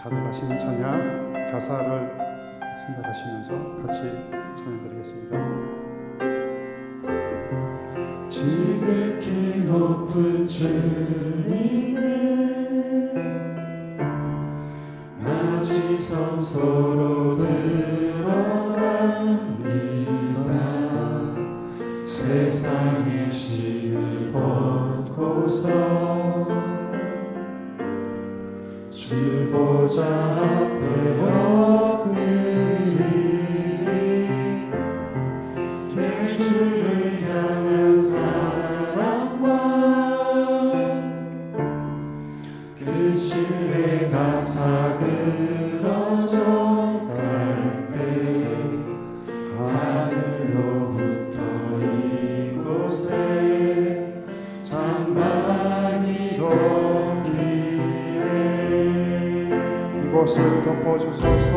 자들하시는 찬양 가사를 생각하시면서 같이 찬양드리겠습니다. 지극히 높은 주님의 낮이 성소로 들어갑니다. 세상의 신을 벗고서 주 보좌 앞에 엎드리니 내 주를 향한 사랑과 그 신뢰가 사그러져 갈 때 하늘로부터 이곳에 장막이 덮이네. 이곳을 덮어주소서.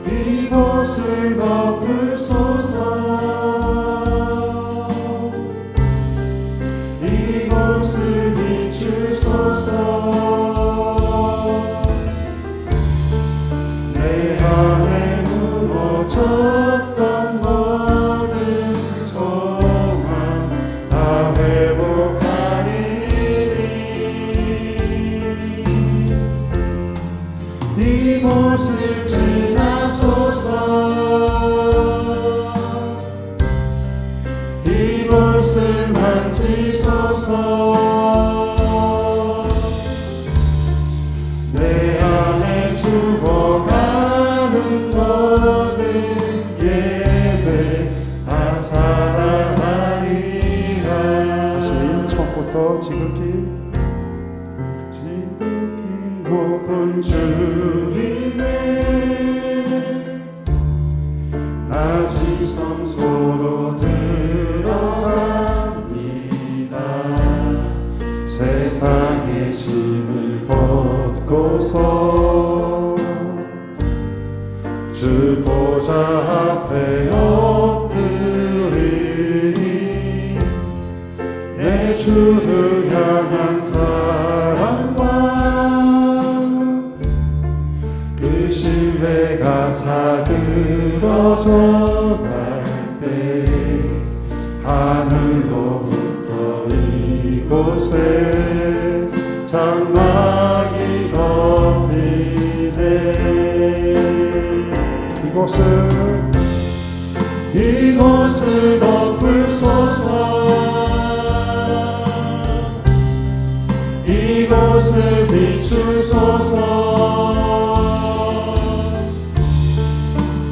이곳을 덮으소서. 이곳을 비추소서. 내 안에 무너졌던 모든 소망 다 회복하리니 이곳을 지나소서. 이곳을 만지소서. 내 안에 죽어가는 모든 예배 다 살아나리라. 다시 처음부터 지극히 높은 주님의 낮이 성소로 들어갑니다. 세상의 심을 벗고서 주 보좌 앞에 엎드리니 내 주를 향한 사랑과 그 신뢰가 사그러져 갈 때 하늘로부터 이곳에 장막이 덮이네. 이곳을 덮으소서. 이곳을 비추소서.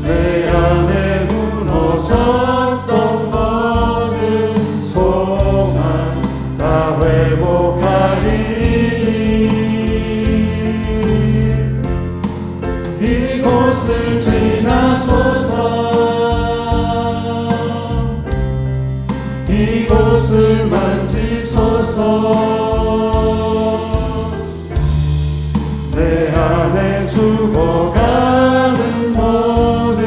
내 안에 무너졌던 모든 소망 다 회복하리니 이곳을 지나소서. 이곳을 만지소서. 내 안에 죽어가는 모든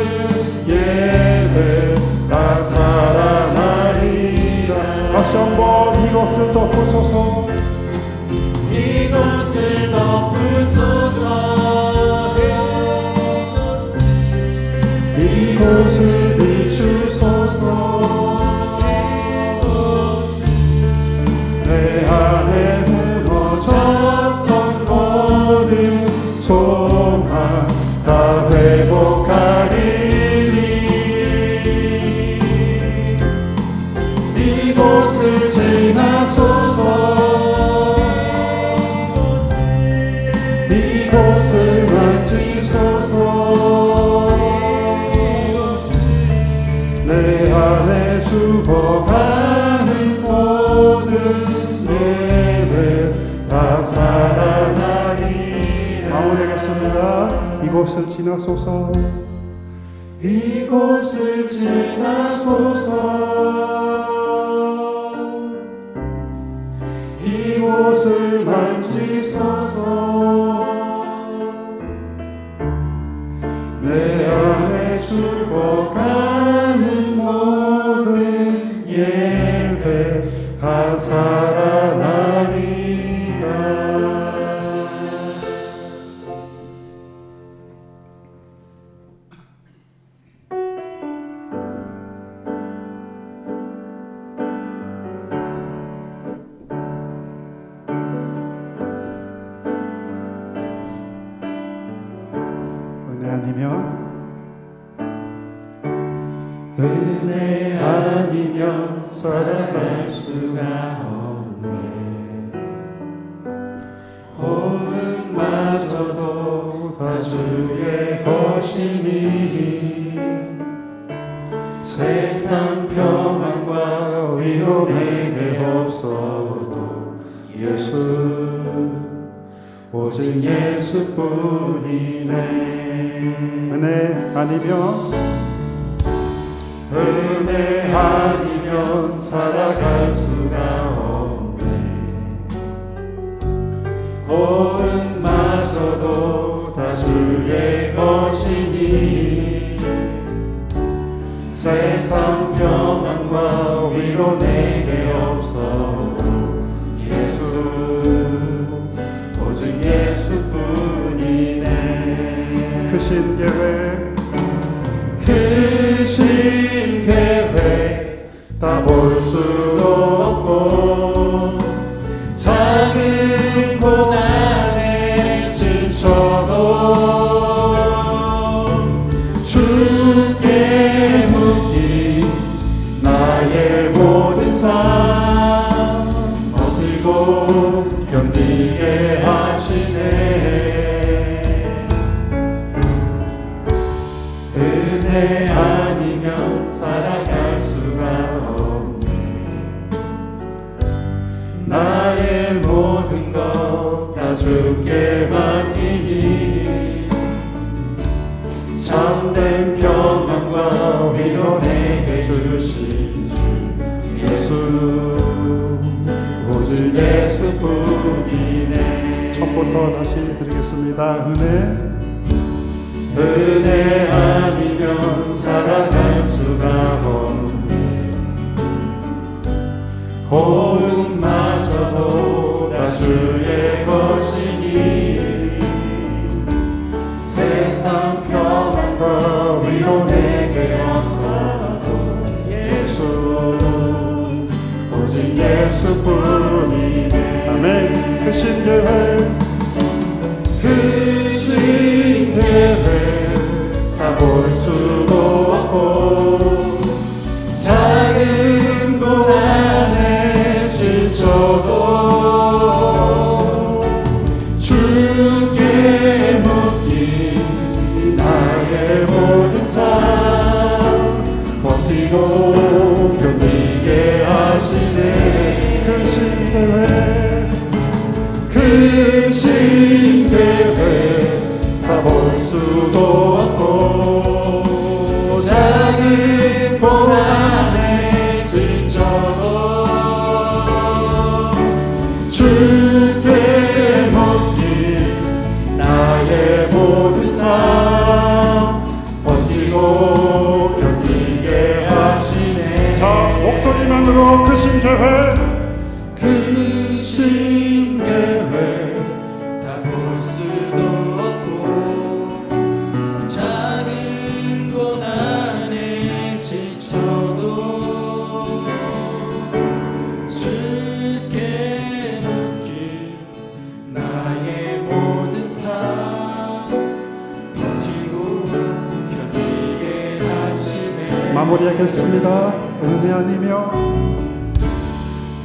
예배 다 살아나리라. 다시 한번 이곳을 덮으소서. 이곳을 덮으소서. 이곳을 비추소서. 내 안에 무너졌던 모든 소망 다 회복하리니 이곳을 지나소서. 이곳을 만지소서. 내 안에 죽어가는 모든 예배 다 살아나리라. 마무리하겠습니다. 이곳을 지나소서. 이곳을 지나소서. 이곳을 만지소서. 내 안에 죽어가는 모든 예배 다 살아나리라. 은혜 아니면 살아갈 수가 없네. 호흡마저도 다 주의 것이니 세상 평안과 위로 내게 없어도 예수 오직 예수뿐이네. 은혜 아니면 살아갈 수가 없네. 호흡마저도 다 주의 것이니 세상 평안과 위로 내게 없어도 예수 오직 예수뿐이네. 크신 계획 다 볼 수도 없고 작은 고난에 지쳐도 주께 묻기 나의 모든 삶 버티고 견디게 하시네. 은혜 아니면 살아갈 수가 없네. 나의 모든 것 다 주께 맡기니 참된 평안과 위로 내게 주신 주 예수 오직 예수뿐이네. 처음부터 다시 드리겠습니다. 은혜 아니면 살아갈 수가 없네. 호흡마저도 다 주의 것이니 세상 평안과 위로 내게 없어도 예수 오직 예수뿐이네. 아멘. 크신 계획 다 볼 수도 없고 작은 고난에 지쳐도 주께 묻기 나의 모든 삶 버티고 견디게 하시네. 크신 계획 다 볼 수도 없고 작은 고난에 지쳐도 주께 묻기 나의 모든 삶 버티고 견디게 하시네. 자, 목소리만으로 크신 계획 다 볼 수도 없고 작은 고난에 지쳐도 주께 묻기 나의 모든 삶 버티고 견디게 하시네. 마무리하겠습니다.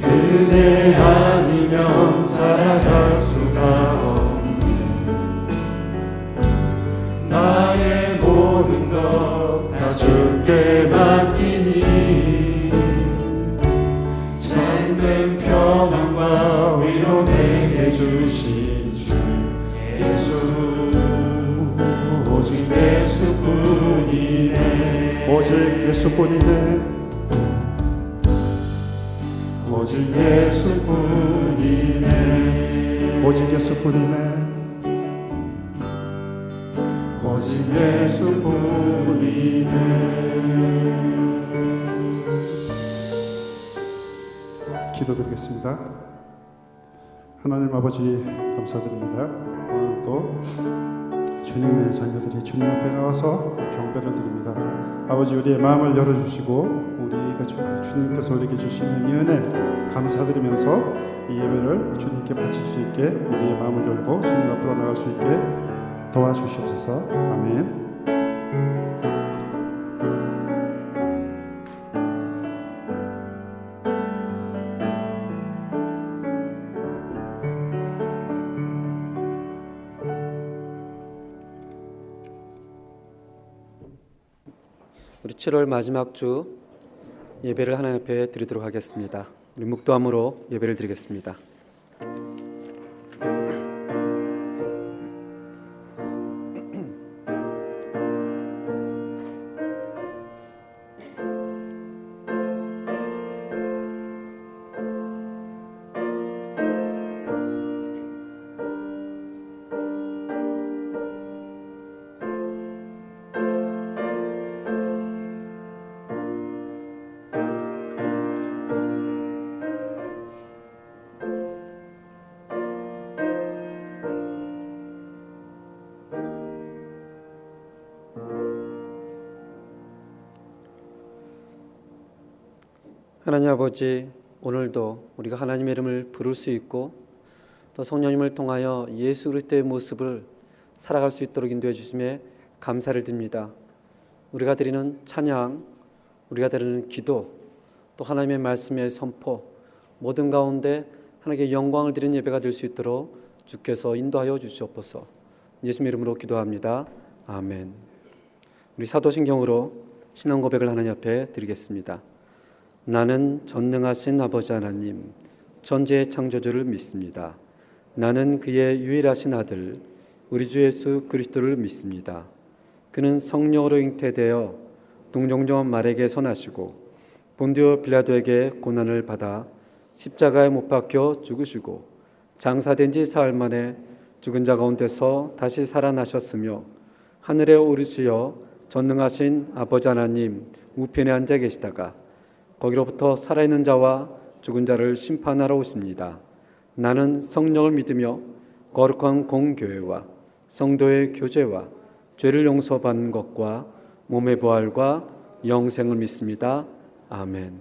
은혜 아니면 살아갈 수가 없네. 나의 모든 것 다 주께 맡기니 참된 평안과 위로 내게 주신 주 예수 오직 예수뿐이네. 오직 예수뿐이네. 오직 예수뿐이네. 오직 예수뿐이네. 오직 예수뿐이네. 기도드리겠습니다. 하나님 아버지 감사드립니다. 오늘도 주님의 자녀들이 주님 앞에 나와서 경배를 드립니다. 아버지 우리의 마음을 열어주시고 우리가 주님께서 우리에게 주시는 이 은혜 감사드리면서 이 예배를 주님께 바칠 수 있게 우리의 마음을 열고 주님 앞으로 나갈 수 있게 도와주시옵소서. 아멘. 7월 마지막 주 예배를 하나님 앞에 드리도록 하겠습니다. 우리 묵도함으로 예배를 드리겠습니다. 하나님 아버지, 오늘도 우리가 하나님의 이름을 부를 수 있고 또 성령님을 통하여 예수 그리스도의 모습을 살아갈 수 있도록 인도해 주심에 감사를 드립니다. 우리가 드리는 찬양, 우리가 드리는 기도, 또 하나님의 말씀의 선포, 모든 가운데 하나님께 영광을 드리는 예배가 될 수 있도록 주께서 인도하여 주시옵소서. 예수님의 이름으로 기도합니다. 아멘. 우리 사도신경으로 신앙 고백을 하나님 앞에 드리겠습니다. 나는 전능하신 아버지 하나님, 전지의 창조주를 믿습니다. 나는 그의 유일하신 아들, 우리 주 예수 그리스도를 믿습니다. 그는 성령으로 잉태되어 동정녀 마리아에게 선하시고 본디오 빌라도에게 고난을 받아 십자가에 못 박혀 죽으시고 장사된 지 사흘 만에 죽은 자 가운데서 다시 살아나셨으며 하늘에 오르시어 전능하신 아버지 하나님 우편에 앉아 계시다가 거기로부터 살아있는 자와 죽은 자를 심판하러 오십니다. 나는 성령을 믿으며 거룩한 공교회와 성도의 교제와 죄를 용서받는 것과 몸의 부활과 영생을 믿습니다. 아멘.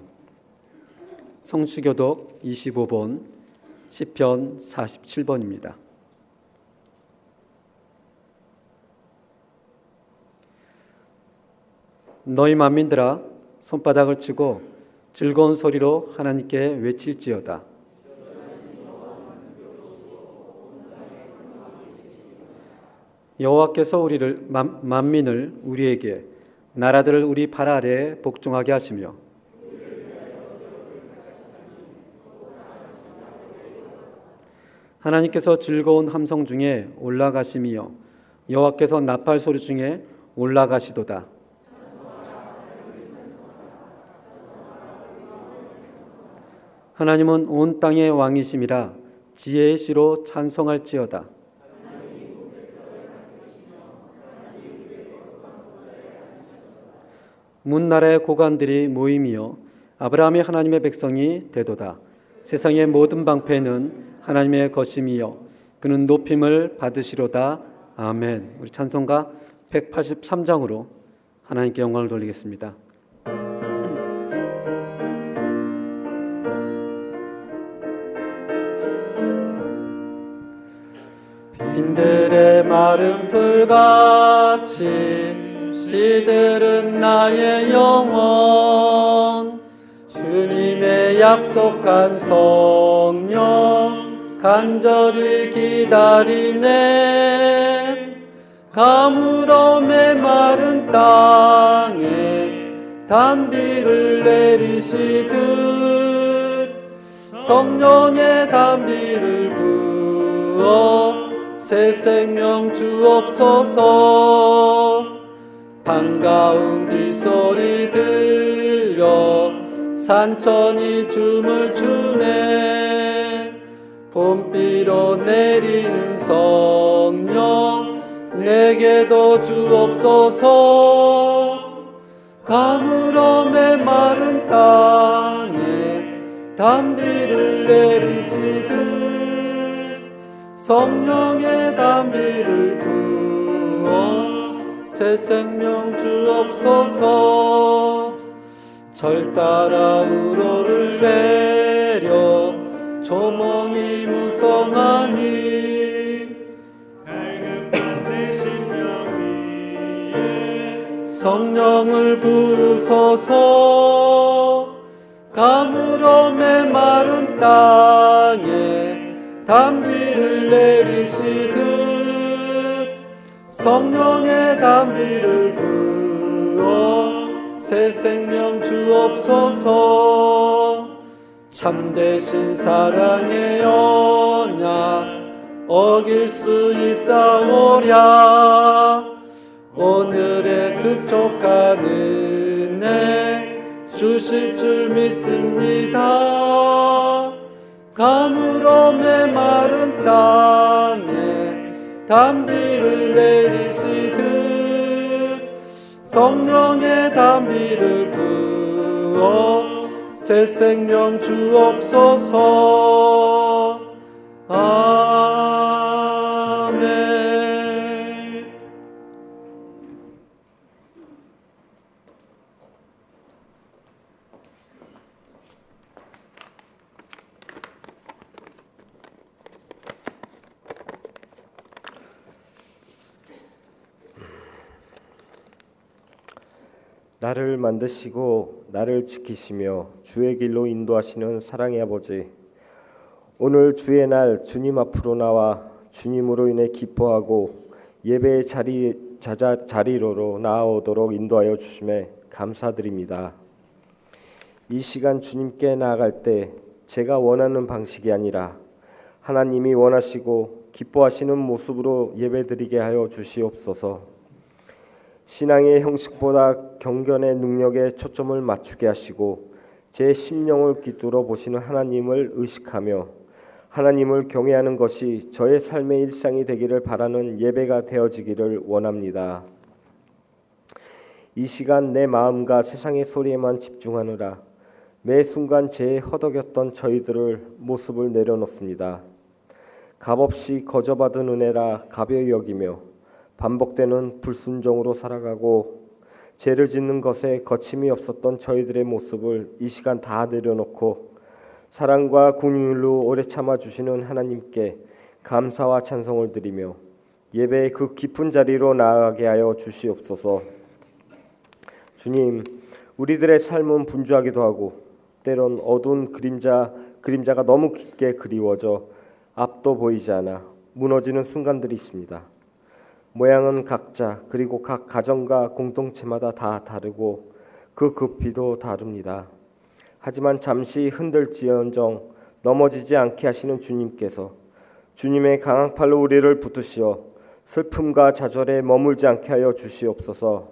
성수교독 25번 시편 47번입니다. 너희 만민들아 손바닥을 치고 즐거운 소리로 하나님께 외칠지어다. 여호와께서 우리를 만민을 우리에게 나라들을 우리 발 아래에 복종하게 하시며 하나님께서 즐거운 함성 중에 올라가심이여 여호와께서 나팔 소리 중에 올라가시도다. 하나님은 온 땅의 왕이심이라 지혜의 시로 찬송할지어다. 문나라의 고관들이 모임이여 아브라함의 하나님의 백성이 되도다. 세상의 모든 방패는 하나님의 것임이여 그는 높임을 받으시로다. 아멘. 우리 찬송가 183장으로 하나님께 영광을 돌리겠습니다. 빈들의 마른 풀같이 시들은 나의 영혼 주님의 약속한 성령 간절히 기다리네. 가물어 메마른 땅에 단비를 내리시듯 성령의 단비를 부어 새 생명 주옵소서. 반가운 빗소리 들려 산천이 춤을 추네. 봄비로 내리는 성령 내게도 주옵소서. 가물어 메마른 땅에 단비를 내리시듯 성령의 단비를 부어 새 생명 주옵소서. 절 따라 우러를 내려 조몽이 무성하니 밝은 밤의 심령 위에 성령을 부으소서. 가물어 메마른 땅에 단비를 내리시듯 성령의 단비를 부어 새 생명 주옵소서. 참되신 사랑의 언약 어길 수 있사오랴. 오늘의 급족한 은혜 주실 줄 믿습니다. 가물어 메마른 땅에 단비를 내리시듯 성령의 단비를 부어 새 생명 주옵소서. 아멘. 나를 만드시고 나를 지키시며 주의 길로 인도하시는 사랑의 아버지, 오늘 주의 날 주님 앞으로 나와 주님으로 인해 기뻐하고 예배의 자리로 나아오도록 인도하여 주심에 감사드립니다. 이 시간 주님께 나아갈 때 제가 원하는 방식이 아니라 하나님이 원하시고 기뻐하시는 모습으로 예배드리게 하여 주시옵소서. 신앙의 형식보다 경건의 능력에 초점을 맞추게 하시고 제 심령을 깃들어 보시는 하나님을 의식하며 하나님을 경외하는 것이 저의 삶의 일상이 되기를 바라는 예배가 되어지기를 원합니다. 이 시간 내 마음과 세상의 소리에만 집중하느라 매 순간 제 허덕였던 저희들을 모습을 내려놓습니다. 값없이 거저받은 은혜라 가벼이 여기며 반복되는 불순종으로 살아가고 죄를 짓는 것에 거침이 없었던 저희들의 모습을 이 시간 다 내려놓고 사랑과 긍휼로 오래 참아주시는 하나님께 감사와 찬송을 드리며 예배의 그 깊은 자리로 나아가게 하여 주시옵소서. 주님, 우리들의 삶은 분주하기도 하고 때론 어두운 그림자가 너무 깊게 그리워져 앞도 보이지 않아 무너지는 순간들이 있습니다. 모양은 각자 그리고 각 가정과 공동체마다 다 다르고 그 깊이도 다릅니다. 하지만 잠시 흔들지언정 넘어지지 않게 하시는 주님께서 주님의 강한 팔로 우리를 붙드시어 슬픔과 좌절에 머물지 않게 하여 주시옵소서.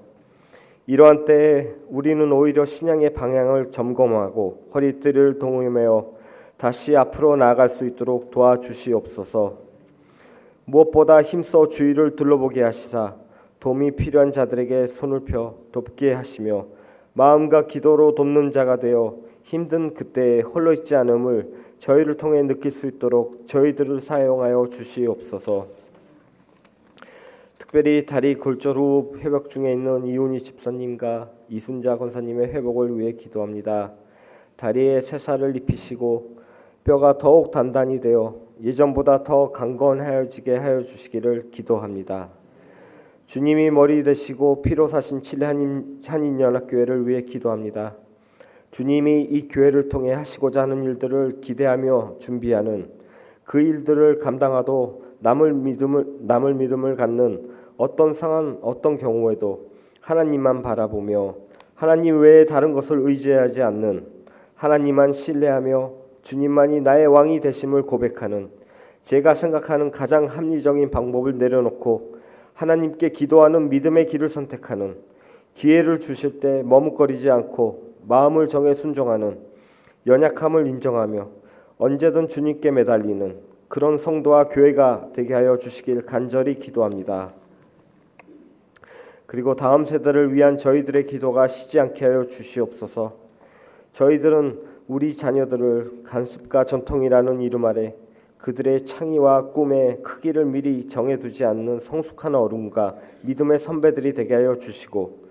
이러한 때에 우리는 오히려 신앙의 방향을 점검하고 허리띠를 동여매어 다시 앞으로 나아갈 수 있도록 도와주시옵소서. 무엇보다 힘써 주위를 둘러보게 하시사 도움이 필요한 자들에게 손을 펴 돕게 하시며 마음과 기도로 돕는 자가 되어 힘든 그때에 홀로 있지 않음을 저희를 통해 느낄 수 있도록 저희들을 사용하여 주시옵소서. 특별히 다리 골절 후 회복 중에 있는 이훈희 집사님과 이순자 권사님의 회복을 위해 기도합니다. 다리에 새살을 입히시고 뼈가 더욱 단단히 되어 예전보다 더 강건하여지게 하여 주시기를 기도합니다. 주님이 머리 되시고 피로 사신 칠레 한인연합교회를 위해 기도합니다. 주님이 이 교회를 통해 하시고자 하는 일들을 기대하며 준비하는 그 일들을 감당하도 남을 믿음을 갖는 어떤 상황 어떤 경우에도 하나님만 바라보며 하나님 외에 다른 것을 의지하지 않는 하나님만 신뢰하며 주님만이 나의 왕이 되심을 고백하는 제가 생각하는 가장 합리적인 방법을 내려놓고 하나님께 기도하는 믿음의 길을 선택하는 기회를 주실 때 머뭇거리지 않고 마음을 정해 순종하는 연약함을 인정하며 언제든 주님께 매달리는 그런 성도와 교회가 되게 하여 주시길 간절히 기도합니다. 그리고 다음 세대를 위한 저희들의 기도가 쉬지 않게 하여 주시옵소서. 저희들은 우리 자녀들을 간습과 전통이라는 이름 아래 그들의 창의와 꿈의 크기를 미리 정해두지 않는 성숙한 어른과 믿음의 선배들이 되게 하여 주시고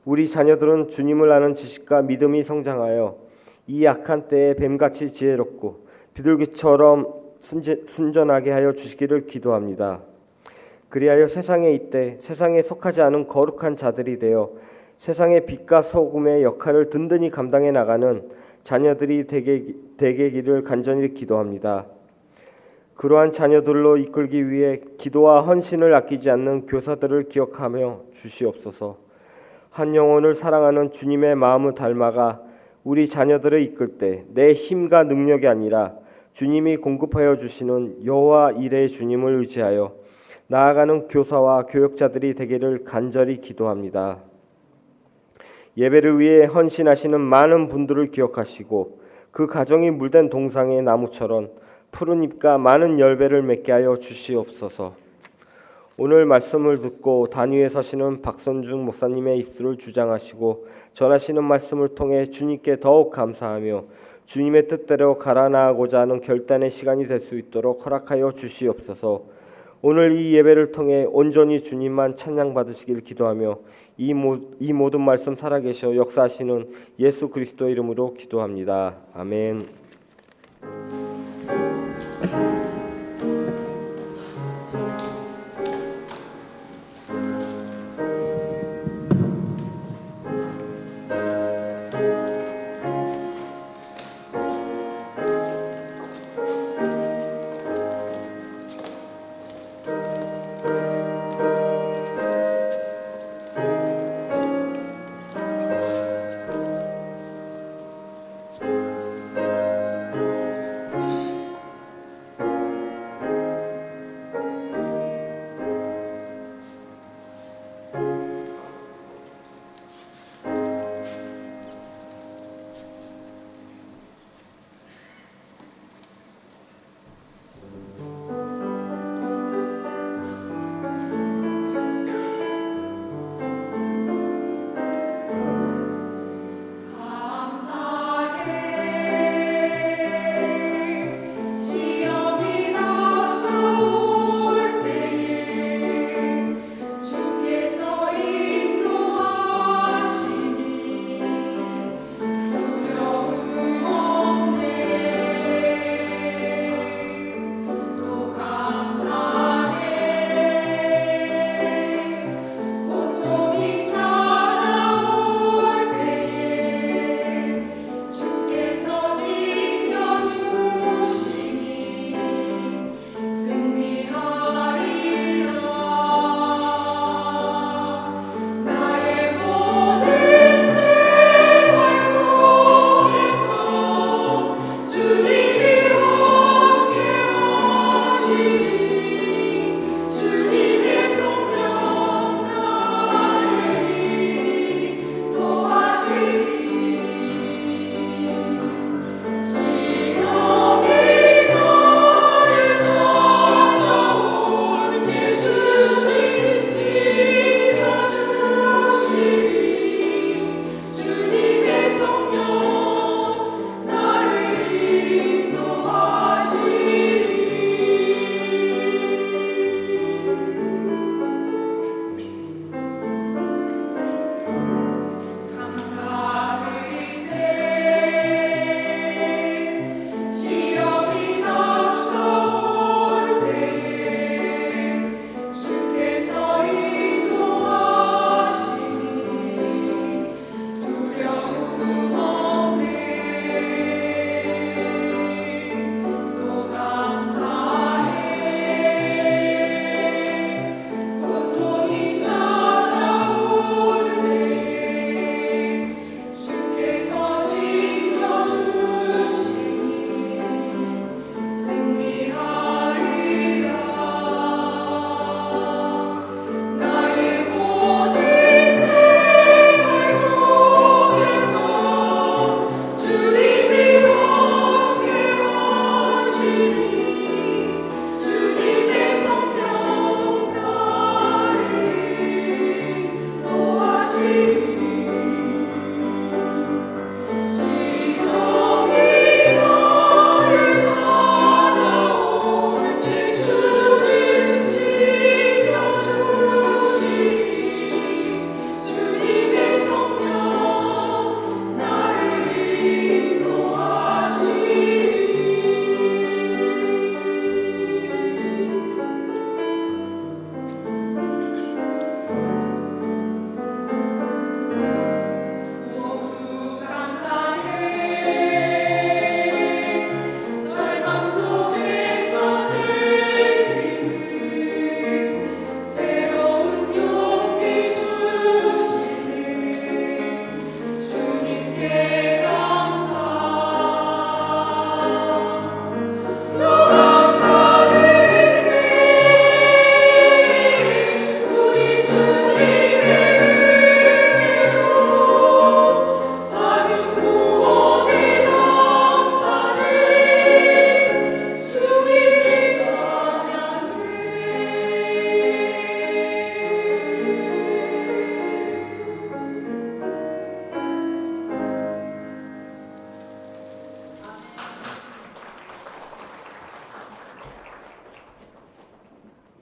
우리 자녀들은 주님을 아는 지식과 믿음이 성장하여 이 약한 때에 뱀같이 지혜롭고 비둘기처럼 순전하게 하여 주시기를 기도합니다. 그리하여 세상에 이때 세상에 속하지 않은 거룩한 자들이 되어 세상의 빛과 소금의 역할을 든든히 감당해 나가는 자녀들이 되기를 간절히 기도합니다. 그러한 자녀들로 이끌기 위해 기도와 헌신을 아끼지 않는 교사들을 기억하며 주시옵소서. 한 영혼을 사랑하는 주님의 마음을 닮아가 우리 자녀들을 이끌 때 내 힘과 능력이 아니라 주님이 공급하여 주시는 여호와 이레의 주님을 의지하여 나아가는 교사와 교역자들이 되기를 간절히 기도합니다. 예배를 위해 헌신하시는 많은 분들을 기억하시고 그 가정이 물든 동상의 나무처럼 푸른 잎과 많은 열매를 맺게 하여 주시옵소서. 오늘 말씀을 듣고 단위에 서시는 박선중 목사님의 입술을 주장하시고 전하시는 말씀을 통해 주님께 더욱 감사하며 주님의 뜻대로 갈아 나가고자 하는 결단의 시간이 될 수 있도록 허락하여 주시옵소서. 오늘 이 예배를 통해 온전히 주님만 찬양 받으시길 기도하며 이 모든 말씀 살아계셔 역사하시는 예수 그리스도의 이름으로 기도합니다. 아멘.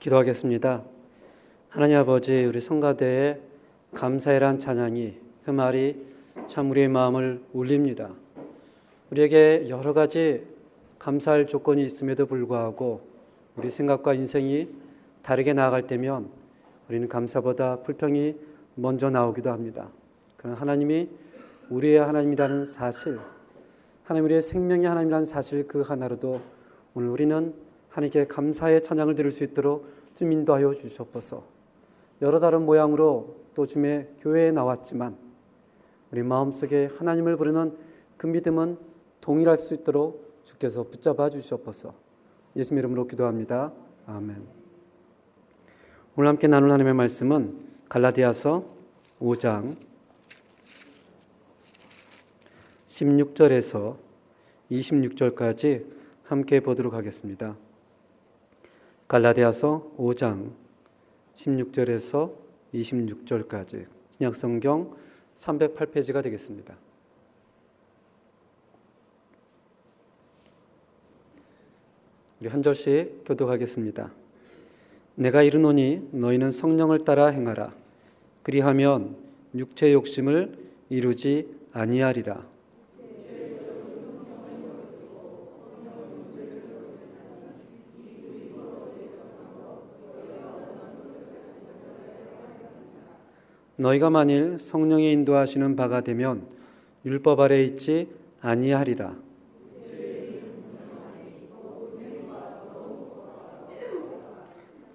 기도하겠습니다. 하나님 아버지, 우리 성가대의 감사해란 찬양이, 그 말이 참 우리의 마음을 울립니다. 우리에게 여러 가지 감사할 조건이 있음에도 불구하고 우리 생각과 인생이 다르게 나아갈 때면 우리는 감사보다 불평이 먼저 나오기도 합니다. 그러나 하나님이 우리의 하나님이라는 사실, 하나님 우리의 생명의 하나님이라는 사실 그 하나로도 오늘 우리는 하나님께 감사의 찬양을 드릴 수 있도록 좀 인도하여 주시옵소서. 여러 다른 모양으로 또 주님의 교회에 나왔지만 우리 마음속에 하나님을 부르는 그 믿음은 동일할 수 있도록 주께서 붙잡아 주시옵소서. 예수님 이름으로 기도합니다. 아멘. 오늘 함께 나눌 하나님의 말씀은 갈라디아서 5장 16절에서 26절까지 함께 보도록 하겠습니다. 갈라디아서 5장 16절에서 26절까지 신약성경 308페이지가 되겠습니다. 우리 한 절씩 교독하겠습니다. 내가 이르노니 너희는 성령을 따라 행하라. 그리하면 육체의 욕심을 이루지 아니하리라. 너희가 만일 성령이 인도하시는 바가 되면 율법 아래에 있지 아니하리라.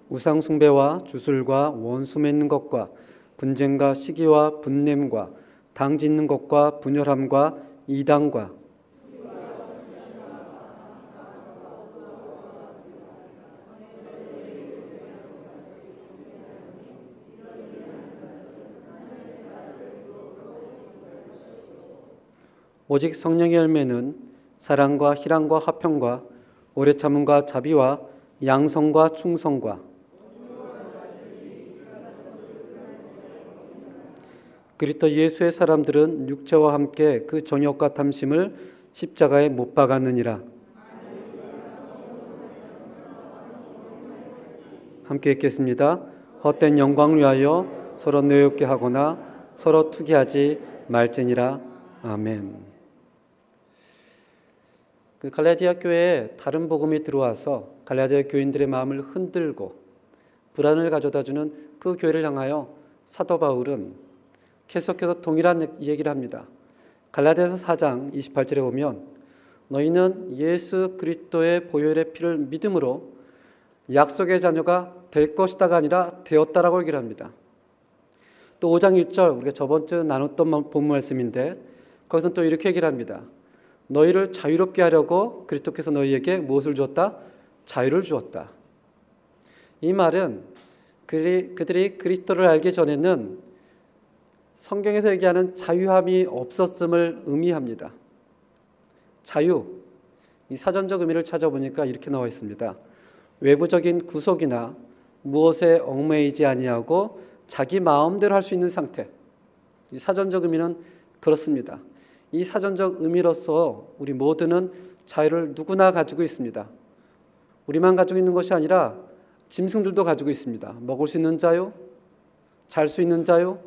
우상 숭배와 주술과 원수 맺는 것과 분쟁과 시기와 분냄과 당 짓는 것과 분열함과 이단과 오직 성령의 열매는 사랑과 희락과 화평과 오래 참음과 자비와 양성과 충성과 그리스도 예수의 사람들은 육체와 함께 그 정욕과 탐심을 십자가에 못 박았느니라. 함께 읽겠습니다. 헛된 영광을 위하여 서로 노엽게 하거나 서로 투기하지 말지니라. 아멘. 그 갈라디아 교회에 다른 복음이 들어와서 갈라디아 교인들의 마음을 흔들고 불안을 가져다주는 그 교회를 향하여 사도 바울은 계속해서 동일한 얘기를 합니다. 갈라디아서 4장 28절에 보면 너희는 예수 그리스도의 보혈의 피를 믿음으로 약속의 자녀가 될 것이다가 아니라 되었다라고 얘기를 합니다. 또 5장 1절 우리가 저번 주 나눴던 본문 말씀인데 거기서는 또 이렇게 얘기를 합니다. 너희를 자유롭게 하려고 그리스도께서 너희에게 무엇을 주었다? 자유를 주었다. 이 말은 그들이 그리스도를 알기 전에는 성경에서 얘기하는 자유함이 없었음을 의미합니다. 자유, 이 사전적 의미를 찾아보니까 이렇게 나와 있습니다. 외부적인 구속이나 무엇에 얽매이지 아니하고 자기 마음대로 할 수 있는 상태. 이 사전적 의미는 그렇습니다. 이 사전적 의미로서 우리 모두는 자유를 누구나 가지고 있습니다. 우리만 가지고 있는 것이 아니라 짐승들도 가지고 있습니다. 먹을 수 있는 자유, 잘 수 있는 자유,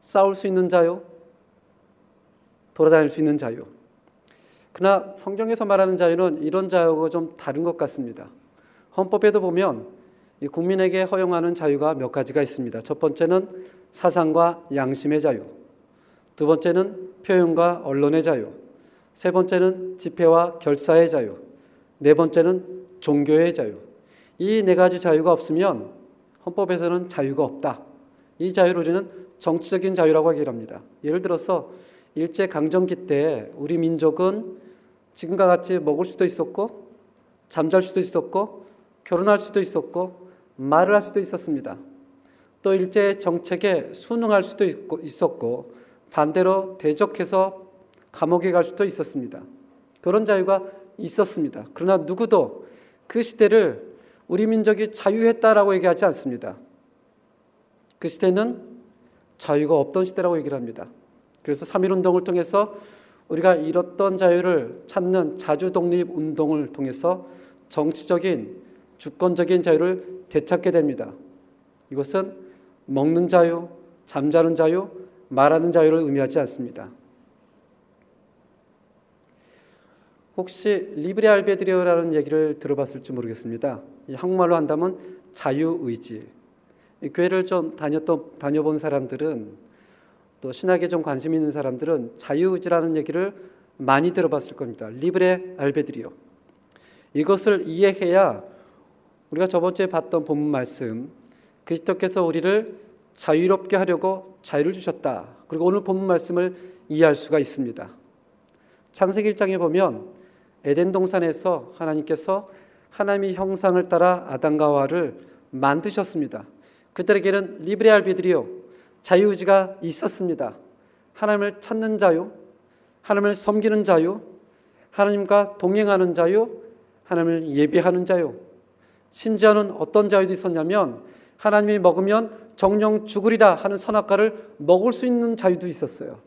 싸울 수 있는 자유, 돌아다닐 수 있는 자유. 그러나 성경에서 말하는 자유는 이런 자유하고 좀 다른 것 같습니다. 헌법에도 보면 이 국민에게 허용하는 자유가 몇 가지가 있습니다. 첫 번째는 사상과 양심의 자유, 두 번째는 표현과 언론의 자유, 세 번째는 집회와 결사의 자유, 네 번째는 종교의 자유. 이 네 가지 자유가 없으면 헌법에서는 자유가 없다. 이 자유를 우리는 정치적인 자유라고 얘기를 합니다. 예를 들어서 일제강점기 때 우리 민족은 지금과 같이 먹을 수도 있었고 잠잘 수도 있었고 결혼할 수도 있었고 말을 할 수도 있었습니다. 또 일제 정책에 순응할 수도 있었고 반대로 대적해서 감옥에 갈 수도 있었습니다. 그런 자유가 있었습니다. 그러나 누구도 그 시대를 우리 민족이 자유했다라고 얘기하지 않습니다. 그 시대는 자유가 없던 시대라고 얘기를 합니다. 그래서 3.1운동을 통해서 우리가 잃었던 자유를 찾는 자주독립운동을 통해서 정치적인 주권적인 자유를 되찾게 됩니다. 이것은 먹는 자유, 잠자는 자유, 말하는 자유를 의미하지 않습니다. 혹시 리브레 알베드리오라는 얘기를 들어봤을지 모르겠습니다. 한국말로 한다면 자유의지. 교회를 좀 다녀본 사람들은, 또 신학에 좀 관심 있는 사람들은 자유의지라는 얘기를 많이 들어봤을 겁니다. 리브레 알베드리오. 이것을 이해해야 우리가 저번 주에 봤던 본문 말씀, 그리스도께서 우리를 자유롭게 하려고 자유를 주셨다. 그리고 오늘 본문 말씀을 이해할 수가 있습니다. 창세기 1장에 보면 에덴 동산에서 하나님께서 하나님의 형상을 따라 아담과 하와를 만드셨습니다. 그들에게는 리브레 알베드리오, 자유의지가 있었습니다. 하나님을 찾는 자유, 하나님을 섬기는 자유, 하나님과 동행하는 자유, 하나님을 예배하는 자유, 심지어는 어떤 자유도 있었냐면 하나님이 먹으면 정령 죽으리라 하는 선악과를 먹을 수 있는 자유도 있었어요.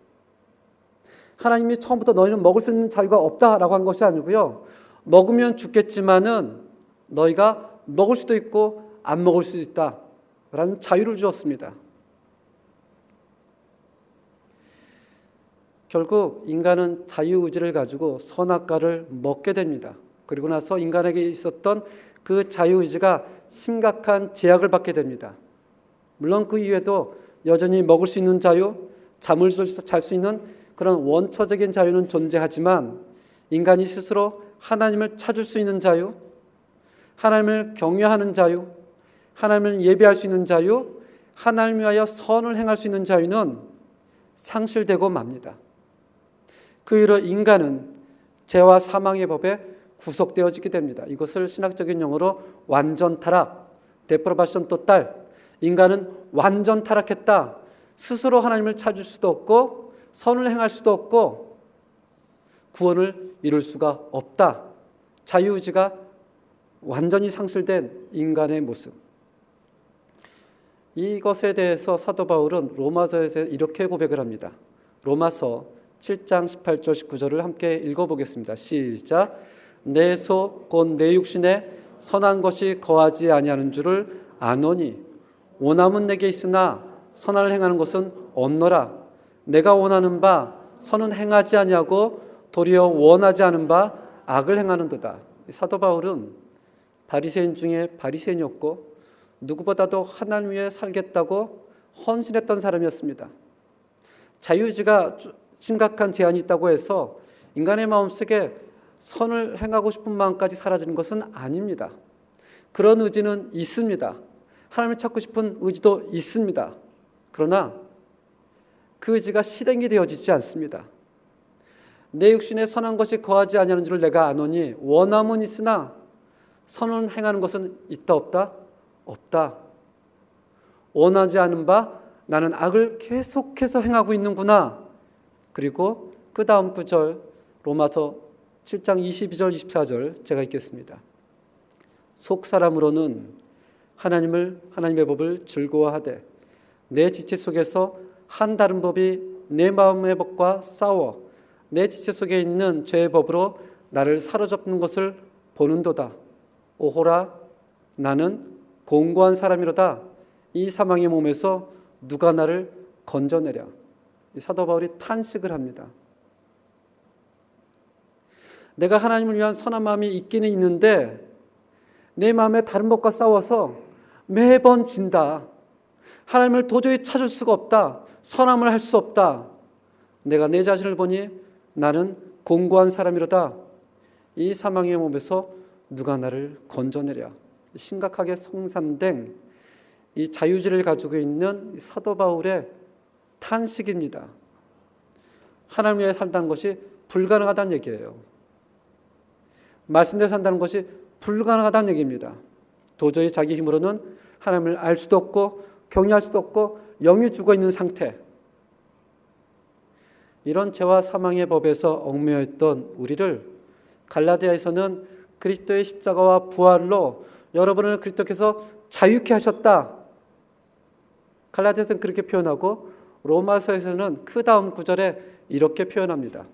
하나님이 처음부터 너희는 먹을 수 있는 자유가 없다라고 한 것이 아니고요. 먹으면 죽겠지만은 너희가 먹을 수도 있고 안 먹을 수도 있다라는 자유를 주었습니다. 결국 인간은 자유의지를 가지고 선악과를 먹게 됩니다. 그리고 나서 인간에게 있었던 그 자유의지가 심각한 제약을 받게 됩니다. 물론 그 이외에도 여전히 먹을 수 있는 자유, 잠을 잘 수 있는 그런 원초적인 자유는 존재하지만 인간이 스스로 하나님을 찾을 수 있는 자유, 하나님을 경외하는 자유, 하나님을 예배할 수 있는 자유, 하나님을 위하여 선을 행할 수 있는 자유는 상실되고 맙니다. 그 이후로 인간은 죄와 사망의 법에 구속되어지게 됩니다. 이것을 신학적인 용어로 완전 타락, 데프라바션 토탈, 인간은 완전 타락했다. 스스로 하나님을 찾을 수도 없고 선을 행할 수도 없고 구원을 이룰 수가 없다. 자유의지가 완전히 상실된 인간의 모습. 이것에 대해서 사도 바울은 로마서에서 이렇게 고백을 합니다. 로마서 7장 18절 19절을 함께 읽어보겠습니다. 시작. 내 속 곧 내 육신에 선한 것이 거하지 아니하는 줄을 아노니 원함은 내게 있으나 선을 행하는 것은 없노라. 내가 원하는 바 선은 행하지 아니하고 도리어 원하지 않은 바 악을 행하는도다. 사도 바울은 바리새인 중에 바리새인이었고 누구보다도 하나님 위해 살겠다고 헌신했던 사람이었습니다. 자유의지가 심각한 제한이 있다고 해서 인간의 마음속에 선을 행하고 싶은 마음까지 사라지는 것은 아닙니다. 그런 의지는 있습니다. 하나님을 찾고 싶은 의지도 있습니다. 그러나 그 의지가 실행이 되어지지 않습니다. 내 육신에 선한 것이 거하지 아니하는 줄을 내가 아노니 원함은 있으나 선을 행하는 것은 있다 없다? 없다. 원하지 않은 바 나는 악을 계속해서 행하고 있는구나. 그리고 그 다음 구절 로마서 7장 22절 24절 제가 읽겠습니다. 속 사람으로는 하나님의 법을 즐거워하되 내 지체 속에서 한 다른 법이 내 마음의 법과 싸워 내 지체 속에 있는 죄의 법으로 나를 사로잡는 것을 보는도다. 오호라 나는 공고한 사람이로다. 이 사망의 몸에서 누가 나를 건져내랴. 사도 바울이 탄식을 합니다. 내가 하나님을 위한 선한 마음이 있기는 있는데 내 마음에 다른 법과 싸워서 매번 진다. 하나님을 도저히 찾을 수가 없다. 선함을 할 수 없다. 내가 내 자신을 보니 나는 공고한 사람이로다. 이 사망의 몸에서 누가 나를 건져내랴. 심각하게 송산된 이 자유지를 가지고 있는 사도 바울의 탄식입니다. 하나님 위해 산다는 것이 불가능하다는 얘기예요. 말씀대로 산다는 것이 불가능하다는 얘기입니다. 도저히 자기 힘으로는 하나님을 알 수도 없고 경외할 수도 없고 영이 죽어 있는 상태. 이런 죄와 사망의 법에서 얽매여 있던 우리를 갈라디아에서는 그리스도의 십자가와 부활로 여러분을 그리스도께서 자유케 하셨다. 갈라디아서는 그렇게 표현하고 로마서에서는 그 다음 구절에 이렇게 표현합니다.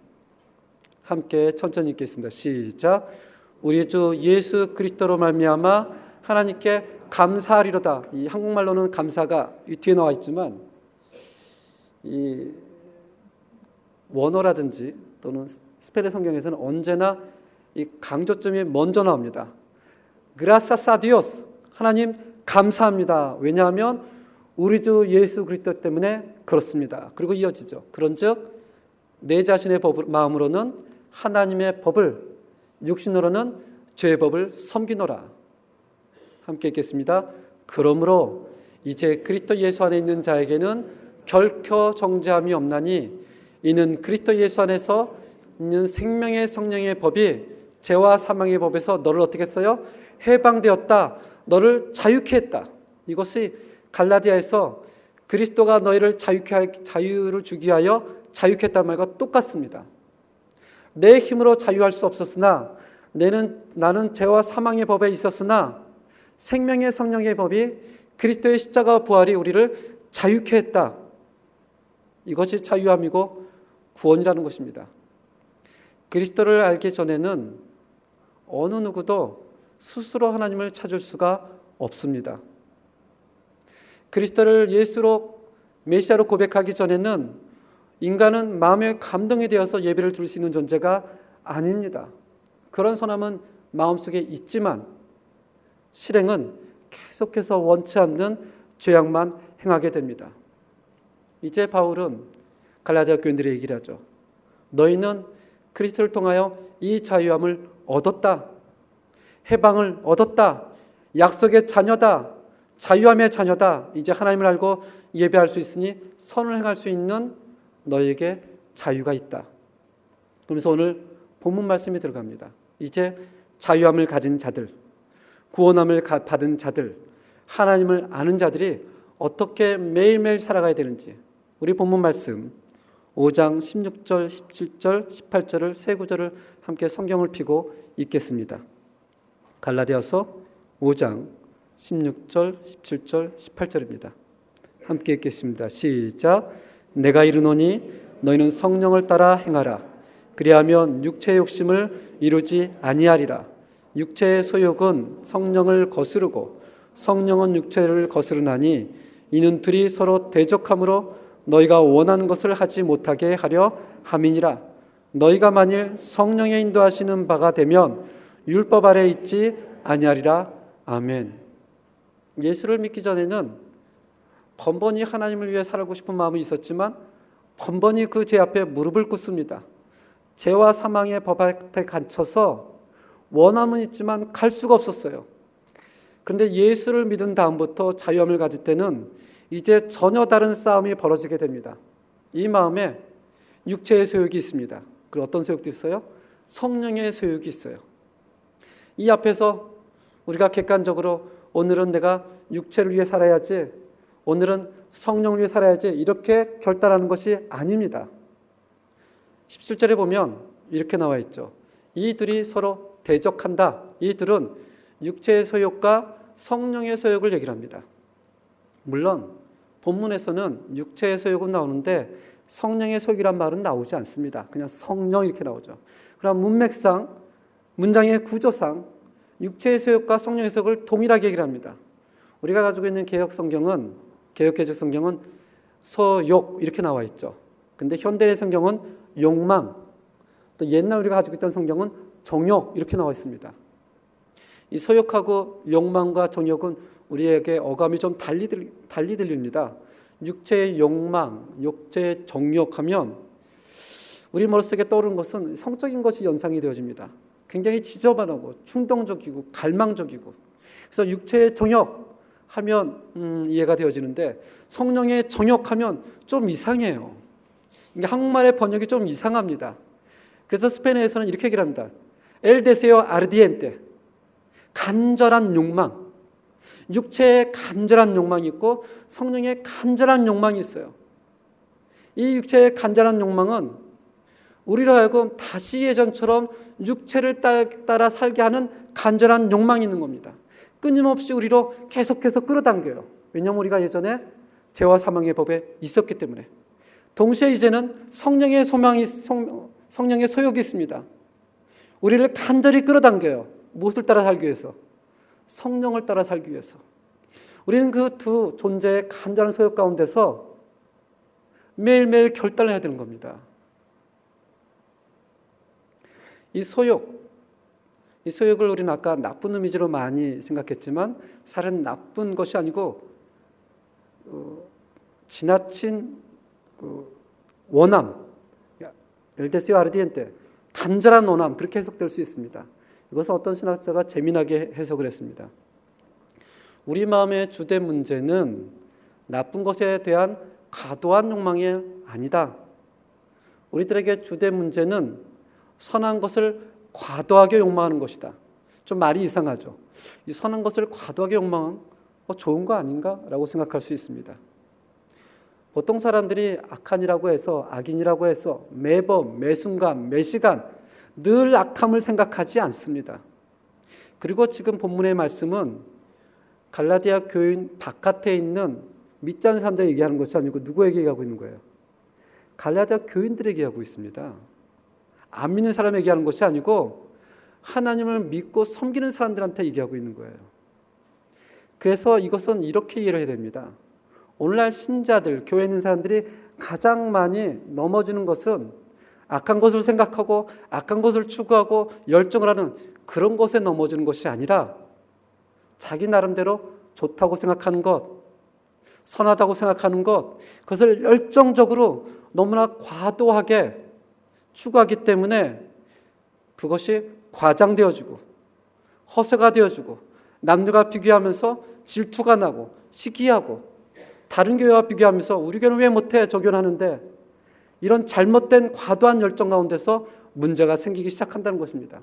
함께 천천히 읽겠습니다. 시작. 우리 주 예수 그리스도로 말미암아 하나님께 감사하리로다. 이 한국말로는 감사가 이 뒤에 나와 있지만 이 원어라든지 또는 스페인 성경에서는 언제나 이 강조점이 먼저 나옵니다. Gracias a Dios. 하나님 감사합니다. 왜냐하면 우리 주 예수 그리스도 때문에 그렇습니다. 그리고 이어지죠. 그런즉 내 자신의 마음으로는 하나님의 법을, 육신으로는 죄의 법을 섬기노라. 함께 읽겠습니다. 그러므로 이제 그리스도 예수 안에 있는 자에게는 결코 정죄함이 없나니 이는 그리스도 예수 안에서 있는 생명의 성령의 법이 죄와 사망의 법에서 너를 어떻게 했어요? 해방되었다. 너를 자유케 했다. 이것이 갈라디아에서 그리스도가 너희를 자유를 주기 위하여 자유케 했다는 말과 똑같습니다. 내 힘으로 자유할 수 없었으나 나는 죄와 사망의 법에 있었으나 생명의 성령의 법이 그리스도의 십자가와 부활이 우리를 자유케 했다. 이것이 자유함이고 구원이라는 것입니다. 그리스도를 알기 전에는 어느 누구도 스스로 하나님을 찾을 수가 없습니다. 그리스도를 예수로 메시아로 고백하기 전에는 인간은 마음의 감동이 되어서 예배를 드릴 수 있는 존재가 아닙니다. 그런 선함은 마음속에 있지만 실행은 계속해서 원치 않는 죄악만 행하게 됩니다. 이제 바울은 갈라디아 교인들에게 얘기를 하죠. 너희는 그리스도를 통하여 이 자유함을 얻었다. 해방을 얻었다. 약속의 자녀다. 자유함의 자녀다. 이제 하나님을 알고 예배할 수 있으니 선을 행할 수 있는 너에게 자유가 있다. 그러면서 오늘 본문 말씀이 들어갑니다. 이제 자유함을 가진 자들, 구원함을 받은 자들, 하나님을 아는 자들이 어떻게 매일매일 살아가야 되는지 우리 본문 말씀 5장 16절, 17절, 18절을 세 구절을 함께 성경을 펴고 읽겠습니다. 갈라디아서 5장 16절, 17절, 18절입니다. 함께 읽겠습니다. 시작. 내가 이르노니 너희는 성령을 따라 행하라. 그리하면 육체의 욕심을 이루지 아니하리라. 육체의 소욕은 성령을 거스르고 성령은 육체를 거스르나니 이는 둘이 서로 대적함으로 너희가 원하는 것을 하지 못하게 하려 함이니라. 너희가 만일 성령의 인도하시는 바가 되면 율법 아래 있지 아니하리라. 아멘. 예수를 믿기 전에는 번번이 하나님을 위해 살고 싶은 마음이 있었지만 번번이 그 죄 앞에 무릎을 꿇습니다. 죄와 사망의 법 앞에 갇혀서 원함은 있지만 갈 수가 없었어요. 그런데 예수를 믿은 다음부터 자유함을 가질 때는 이제 전혀 다른 싸움이 벌어지게 됩니다. 이 마음에 육체의 소욕이 있습니다. 그리고 어떤 소욕도 있어요? 성령의 소욕이 있어요. 이 앞에서 우리가 객관적으로 오늘은 내가 육체를 위해 살아야지, 오늘은 성령을 위해 살아야지 이렇게 결단하는 것이 아닙니다. 17절에 보면 이렇게 나와 있죠. 이들이 서로 대적한다. 이들은 육체의 소욕과 성령의 소욕을 얘기를 합니다. 물론 본문에서는 육체의 소욕은 나오는데 성령의 소욕이란 말은 나오지 않습니다. 그냥 성령 이렇게 나오죠. 그럼 문맥상, 문장의 구조상 육체의 소욕과 성령의 소욕을 동일하게 얘기를 합니다. 우리가 가지고 있는 개혁성경은, 개혁개혁성경은 소욕 이렇게 나와 있죠. 근데 현대의 성경은 욕망, 또 옛날 우리가 가지고 있던 성경은 정욕 이렇게 나와 있습니다. 이 소욕하고 욕망과 정욕은 우리에게 어감이 좀 달리 들립니다. 육체의 욕망, 육체의 정욕하면 우리 머릿속에 떠오르는 것은 성적인 것이 연상이 되어집니다. 굉장히 지저분하고 충동적이고 갈망적이고, 그래서 육체의 정욕하면 이해가 되어지는데 성령의 정욕하면 좀 이상해요. 이게 한국말의 번역이 좀 이상합니다. 그래서 스페인어에서는 이렇게 얘기를 합니다. El deseo ardiente, 간절한 욕망. 육체의 간절한 욕망이 있고 성령의 간절한 욕망이 있어요. 이 육체의 간절한 욕망은 우리로 하여금 다시 예전처럼 육체를 따라 살게 하는 간절한 욕망이 있는 겁니다. 끊임없이 우리로 계속해서 끌어당겨요. 왜냐하면 우리가 예전에 죄와 사망의 법에 있었기 때문에. 동시에 이제는 성령의 소욕이 있습니다. 우리를 간절히 끌어당겨요. 무엇을 따라 살기 위해서? 성령을 따라 살기 위해서. 우리는 그 두 존재의 간절한 소욕 가운데서 매일매일 결단을 해야 되는 겁니다. 이 소욕을 우리는 아까 나쁜 이미지로 많이 생각했지만 사실은 나쁜 것이 아니고 지나친 원함, el deseo ardiente, 간절한 원함, 그렇게 해석될 수 있습니다. 이것은 어떤 신학자가 재미나게 해석을 했습니다. 우리 마음의 주된 문제는 나쁜 것에 대한 과도한 욕망이 아니다. 우리들에게 주된 문제는 선한 것을 과도하게 욕망하는 것이다. 좀 말이 이상하죠. 이 선한 것을 과도하게 욕망은 좋은 거 아닌가? 라고 생각할 수 있습니다. 보통 사람들이 악한이라고 해서, 악인이라고 해서 매번, 매순간, 매시간 늘 악함을 생각하지 않습니다. 그리고 지금 본문의 말씀은 갈라디아 교인 바깥에 있는 믿지 않는 사람들에게 얘기하는 것이 아니고 누구에게 얘기하고 있는 거예요? 갈라디아 교인들에게 얘기하고 있습니다. 안 믿는 사람에게 얘기하는 것이 아니고 하나님을 믿고 섬기는 사람들한테 얘기하고 있는 거예요. 그래서 이것은 이렇게 이해를 해야 됩니다. 오늘날 신자들, 교회에 있는 사람들이 가장 많이 넘어지는 것은 악한 것을 생각하고 악한 것을 추구하고 열정을 하는 그런 것에 넘어지는 것이 아니라 자기 나름대로 좋다고 생각하는 것, 선하다고 생각하는 것, 그것을 열정적으로 너무나 과도하게 추구하기 때문에 그것이 과장되어지고 허세가 되어지고 남들과 비교하면서 질투가 나고 시기하고 다른 교회와 비교하면서 우리 교회는 왜 못해? 저 교회는 하는데, 이런 잘못된 과도한 열정 가운데서 문제가 생기기 시작한다는 것입니다.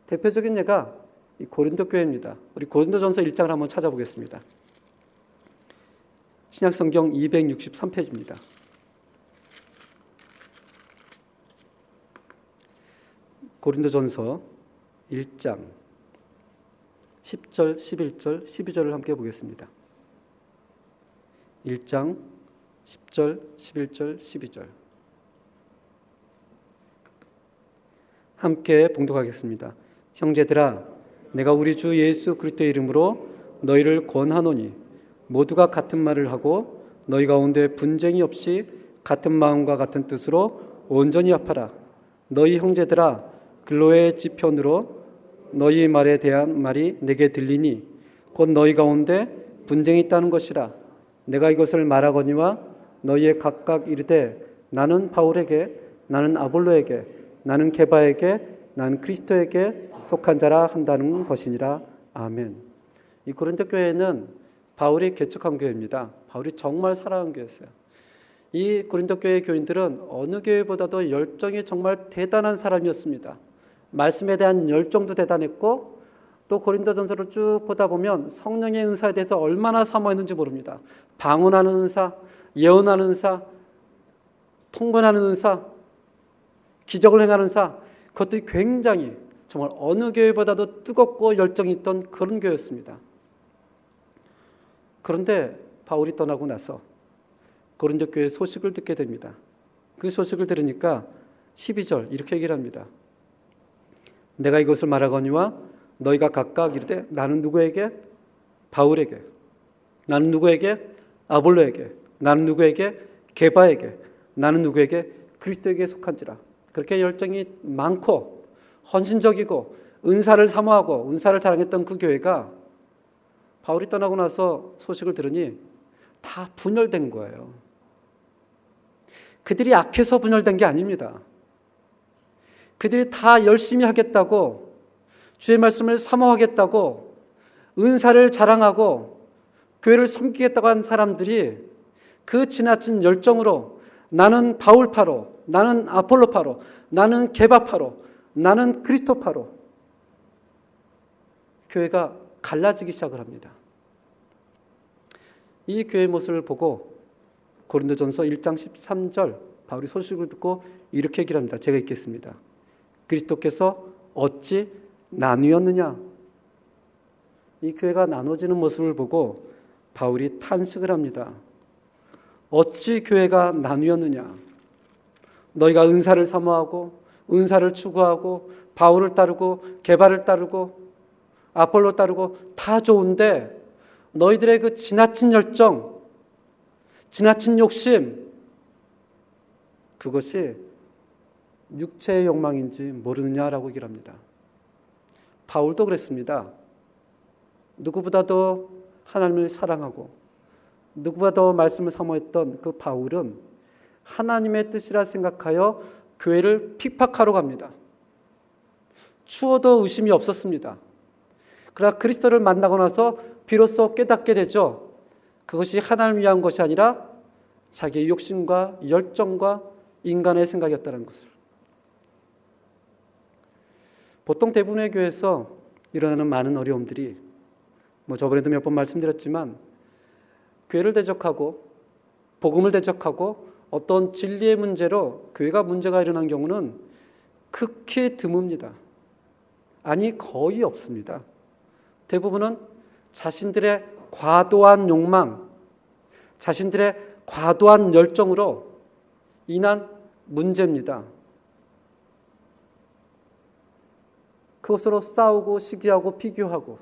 대표적인 예가 이 고린도 교회입니다. 우리 고린도전서 1장을 한번 찾아보겠습니다. 신약성경 263페이지입니다. 고린도전서 1장 10절, 11절, 12절을 함께 보겠습니다. 1장 10절, 11절, 12절 함께 봉독하겠습니다. 형제들아, 내가 우리 주 예수 그리스도의 이름으로 너희를 권하노니 모두가 같은 말을 하고 너희 가운데 분쟁이 없이 같은 마음과 같은 뜻으로 온전히 합하라. 너희 형제들아, 글로의 지편으로 너희 말에 대한 말이 내게 들리니 곧 너희 가운데 분쟁이 있다는 것이라. 내가 이것을 말하거니와 너희의 각각 이르되 나는 바울에게, 나는 아볼로에게, 나는 게바에게, 나는 그리스도에게 속한 자라 한다는 것이니라. 아멘. 이 고린도 교회는 바울이 개척한 교회입니다. 바울이 정말 사랑한 교회였어요. 이 고린도 교회 교인들은 어느 교회보다도 열정이 정말 대단한 사람이었습니다. 말씀에 대한 열정도 대단했고, 또 고린도전서를 쭉 보다 보면 성령의 은사에 대해서 얼마나 사모했는지 모릅니다. 방언하는 은사, 예언하는 은사, 통번하는 은사, 기적을 행하는 은사, 그것들이 굉장히 정말 어느 교회보다도 뜨겁고 열정이 있던 그런 교회였습니다. 그런데 바울이 떠나고 나서 고린도 교회 소식을 듣게 됩니다. 그 소식을 들으니까 12절 이렇게 얘기를 합니다. 내가 이것을 말하거니와 너희가 각각 이르되 나는 누구에게? 바울에게. 나는 누구에게? 아볼로에게. 나는 누구에게? 게바에게. 나는 누구에게? 그리스도에게 속한지라. 그렇게 열정이 많고 헌신적이고 은사를 사모하고 은사를 자랑했던 그 교회가 바울이 떠나고 나서 소식을 들으니 다 분열된 거예요. 그들이 악해서 분열된 게 아닙니다. 그들이 다 열심히 하겠다고, 주의 말씀을 사모하겠다고, 은사를 자랑하고 교회를 섬기겠다고 한 사람들이 그 지나친 열정으로 나는 바울파로, 나는 아폴로파로, 나는 게바파로, 나는 그리스도파로 교회가 갈라지기 시작을 합니다. 이 교회의 모습을 보고 고린도전서 1장 13절 바울이 소식을 듣고 이렇게 얘기를 합니다. 제가 읽겠습니다. 그리스도께서 어찌 나뉘었느냐? 이 교회가 나눠지는 모습을 보고 바울이 탄식을 합니다. 어찌 교회가 나뉘었느냐? 너희가 은사를 사모하고 은사를 추구하고 바울을 따르고 게바를 따르고 아폴로 따르고 다 좋은데 너희들의 그 지나친 열정, 지나친 욕심, 그것이 육체의 욕망인지 모르느냐라고 얘기를 합니다. 바울도 그랬습니다. 누구보다도 하나님을 사랑하고 누구보다도 말씀을 사모했던 그 바울은 하나님의 뜻이라 생각하여 교회를 핍박하러 갑니다. 추워도 의심이 없었습니다. 그러나 그리스도를 만나고 나서 비로소 깨닫게 되죠. 그것이 하나님을 위한 것이 아니라 자기의 욕심과 열정과 인간의 생각이었다는 것을. 보통 대부분의 교회에서 일어나는 많은 어려움들이 저번에도 몇 번 말씀드렸지만 교회를 대적하고 복음을 대적하고 어떤 진리의 문제로 교회가 문제가 일어난 경우는 극히 드뭅니다. 아니 거의 없습니다. 대부분은 자신들의 과도한 욕망, 자신들의 과도한 열정으로 인한 문제입니다. 그것으로 싸우고 시기하고 비교하고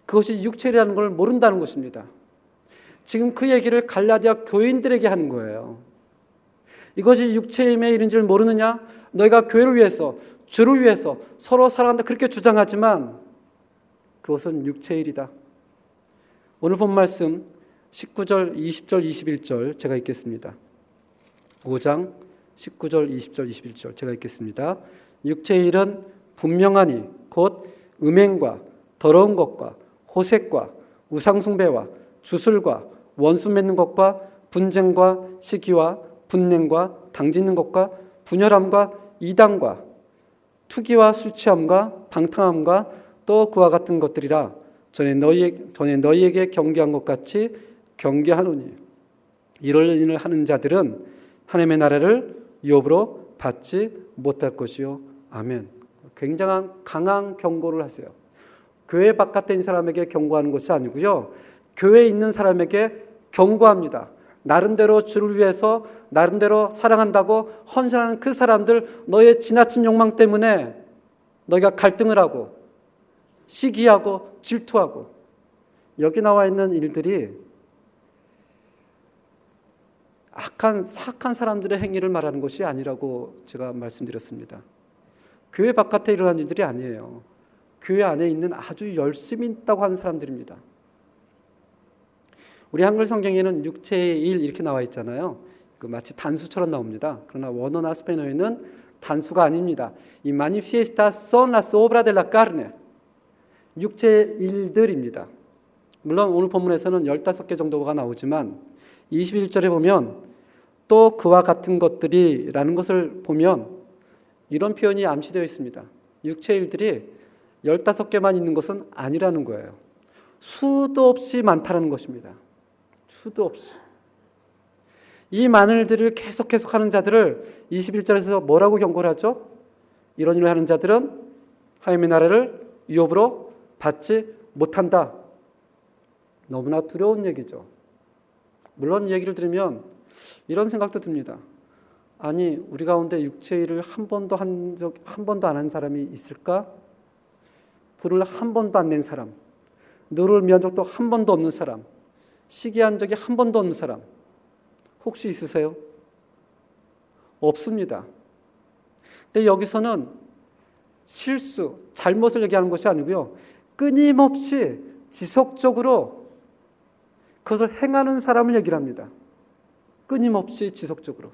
그것이 육체라는 걸 모른다는 것입니다. 지금 그 얘기를 갈라디아 교인들에게 하는 거예요. 이것이 육체의 일인 줄 모르느냐? 너희가 교회를 위해서 주를 위해서 서로 사랑한다 그렇게 주장하지만 그것은 육체의 일이다. 오늘 본 말씀 19절, 20절, 21절 제가 읽겠습니다. 5장 19절, 20절, 21절 제가 읽겠습니다. 육체의 일은 분명하니 곧 음행과 더러운 것과 호색과 우상숭배와 주술과 원수 맺는 것과 분쟁과 시기와 분냉과 당짓는 것과 분열함과 이단과 투기와 술취함과 방탕함과 또 그와 같은 것들이라 전에 너희에게 경계한 것 같이 경계하노니 이럴 일을 하는 자들은 하나님의 나라를 유업으로 받지 못할 것이요. 아멘. 굉장한 강한 경고를 하세요. 교회 바깥에 있는 사람에게 경고하는 것이 아니고요. 교회에 있는 사람에게 경고합니다. 나름대로 주를 위해서 나름대로 사랑한다고 헌신하는 그 사람들, 너의 지나친 욕망 때문에 너희가 갈등을 하고 시기하고 질투하고 여기 나와 있는 일들이 사악한 사람들의 행위를 말하는 것이 아니라고 제가 말씀드렸습니다. 교회 바깥에 일어난 일들이 아니에요. 교회 안에 있는 아주 열심히 있다고 하는 사람들입니다. 우리 한글 성경에는 육체의 일 이렇게 나와 있잖아요. 그 마치 단수처럼 나옵니다. 그러나 원어나 스페인어에는 단수가 아닙니다. 이 manifestas son las obras de la carne. 육체의 일들입니다. 물론 오늘 본문에서는 15개 정도가 나오지만 21절에 보면 또 그와 같은 것들이라는 것을 보면 이런 표현이 암시되어 있습니다. 육체의 일들이 15개만 있는 것은 아니라는 거예요. 수도 없이 많다는 것입니다. 수도 없이. 이 많은 일들을 계속 하는 자들을 21절에서 뭐라고 경고를 하죠? 이런 일을 하는 자들은 하나님의 나라를 유업으로 받지 못한다. 너무나 두려운 얘기죠. 물론 이 얘기를 들으면 이런 생각도 듭니다. 아니 우리 가운데 육체의 일을 한 번도 안 한 사람이 있을까? 불을 한 번도 안 낸 사람, 누를 미한 적도 한 번도 없는 사람, 시기한 적이 한 번도 없는 사람 혹시 있으세요? 없습니다. 근데 여기서는 실수, 잘못을 얘기하는 것이 아니고요. 끊임없이 지속적으로 그것을 행하는 사람을 얘기를 합니다. 끊임없이 지속적으로.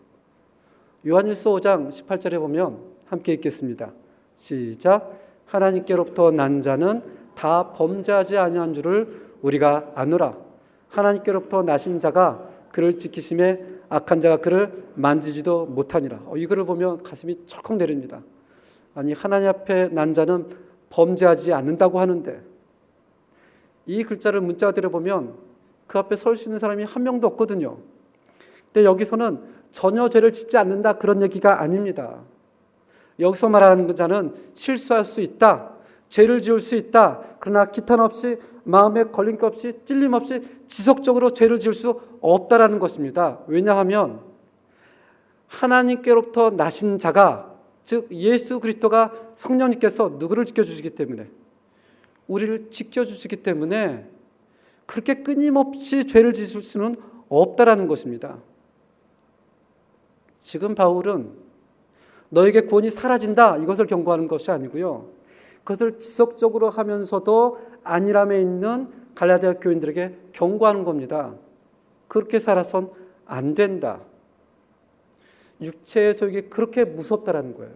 요한일서 5장 18절에 보면 함께 읽겠습니다. 시작. 하나님께로부터 난 자는 다 범죄하지 아니한 줄을 우리가 아노라. 하나님께로부터 나신 자가 그를 지키심에 악한 자가 그를 만지지도 못하니라. 이거를 보면 가슴이 철컥 내립니다. 아니 하나님 앞에 난 자는 범죄하지 않는다고 하는데 이 글자를 문자대로 보면 그 앞에 설 수 있는 사람이 한 명도 없거든요. 근데 여기서는 전혀 죄를 짓지 않는다 그런 얘기가 아닙니다. 여기서 말하는 자는 실수할 수 있다, 죄를 지을 수 있다. 그러나 기탄 없이 마음에 걸림기 없이 찔림 없이 지속적으로 죄를 지을 수 없다라는 것입니다. 왜냐하면 하나님께로부터 나신 자가 즉 예수 그리스도가 성령님께서 누구를 지켜주시기 때문에 우리를 지켜주시기 때문에 그렇게 끊임없이 죄를 지을 수는 없다라는 것입니다. 지금 바울은 너에게 구원이 사라진다 이것을 경고하는 것이 아니고요. 그것을 지속적으로 하면서도 안일함에 있는 갈라디아 교인들에게 경고하는 겁니다. 그렇게 살아선 안 된다. 육체의 소욕이 그렇게 무섭다라는 거예요.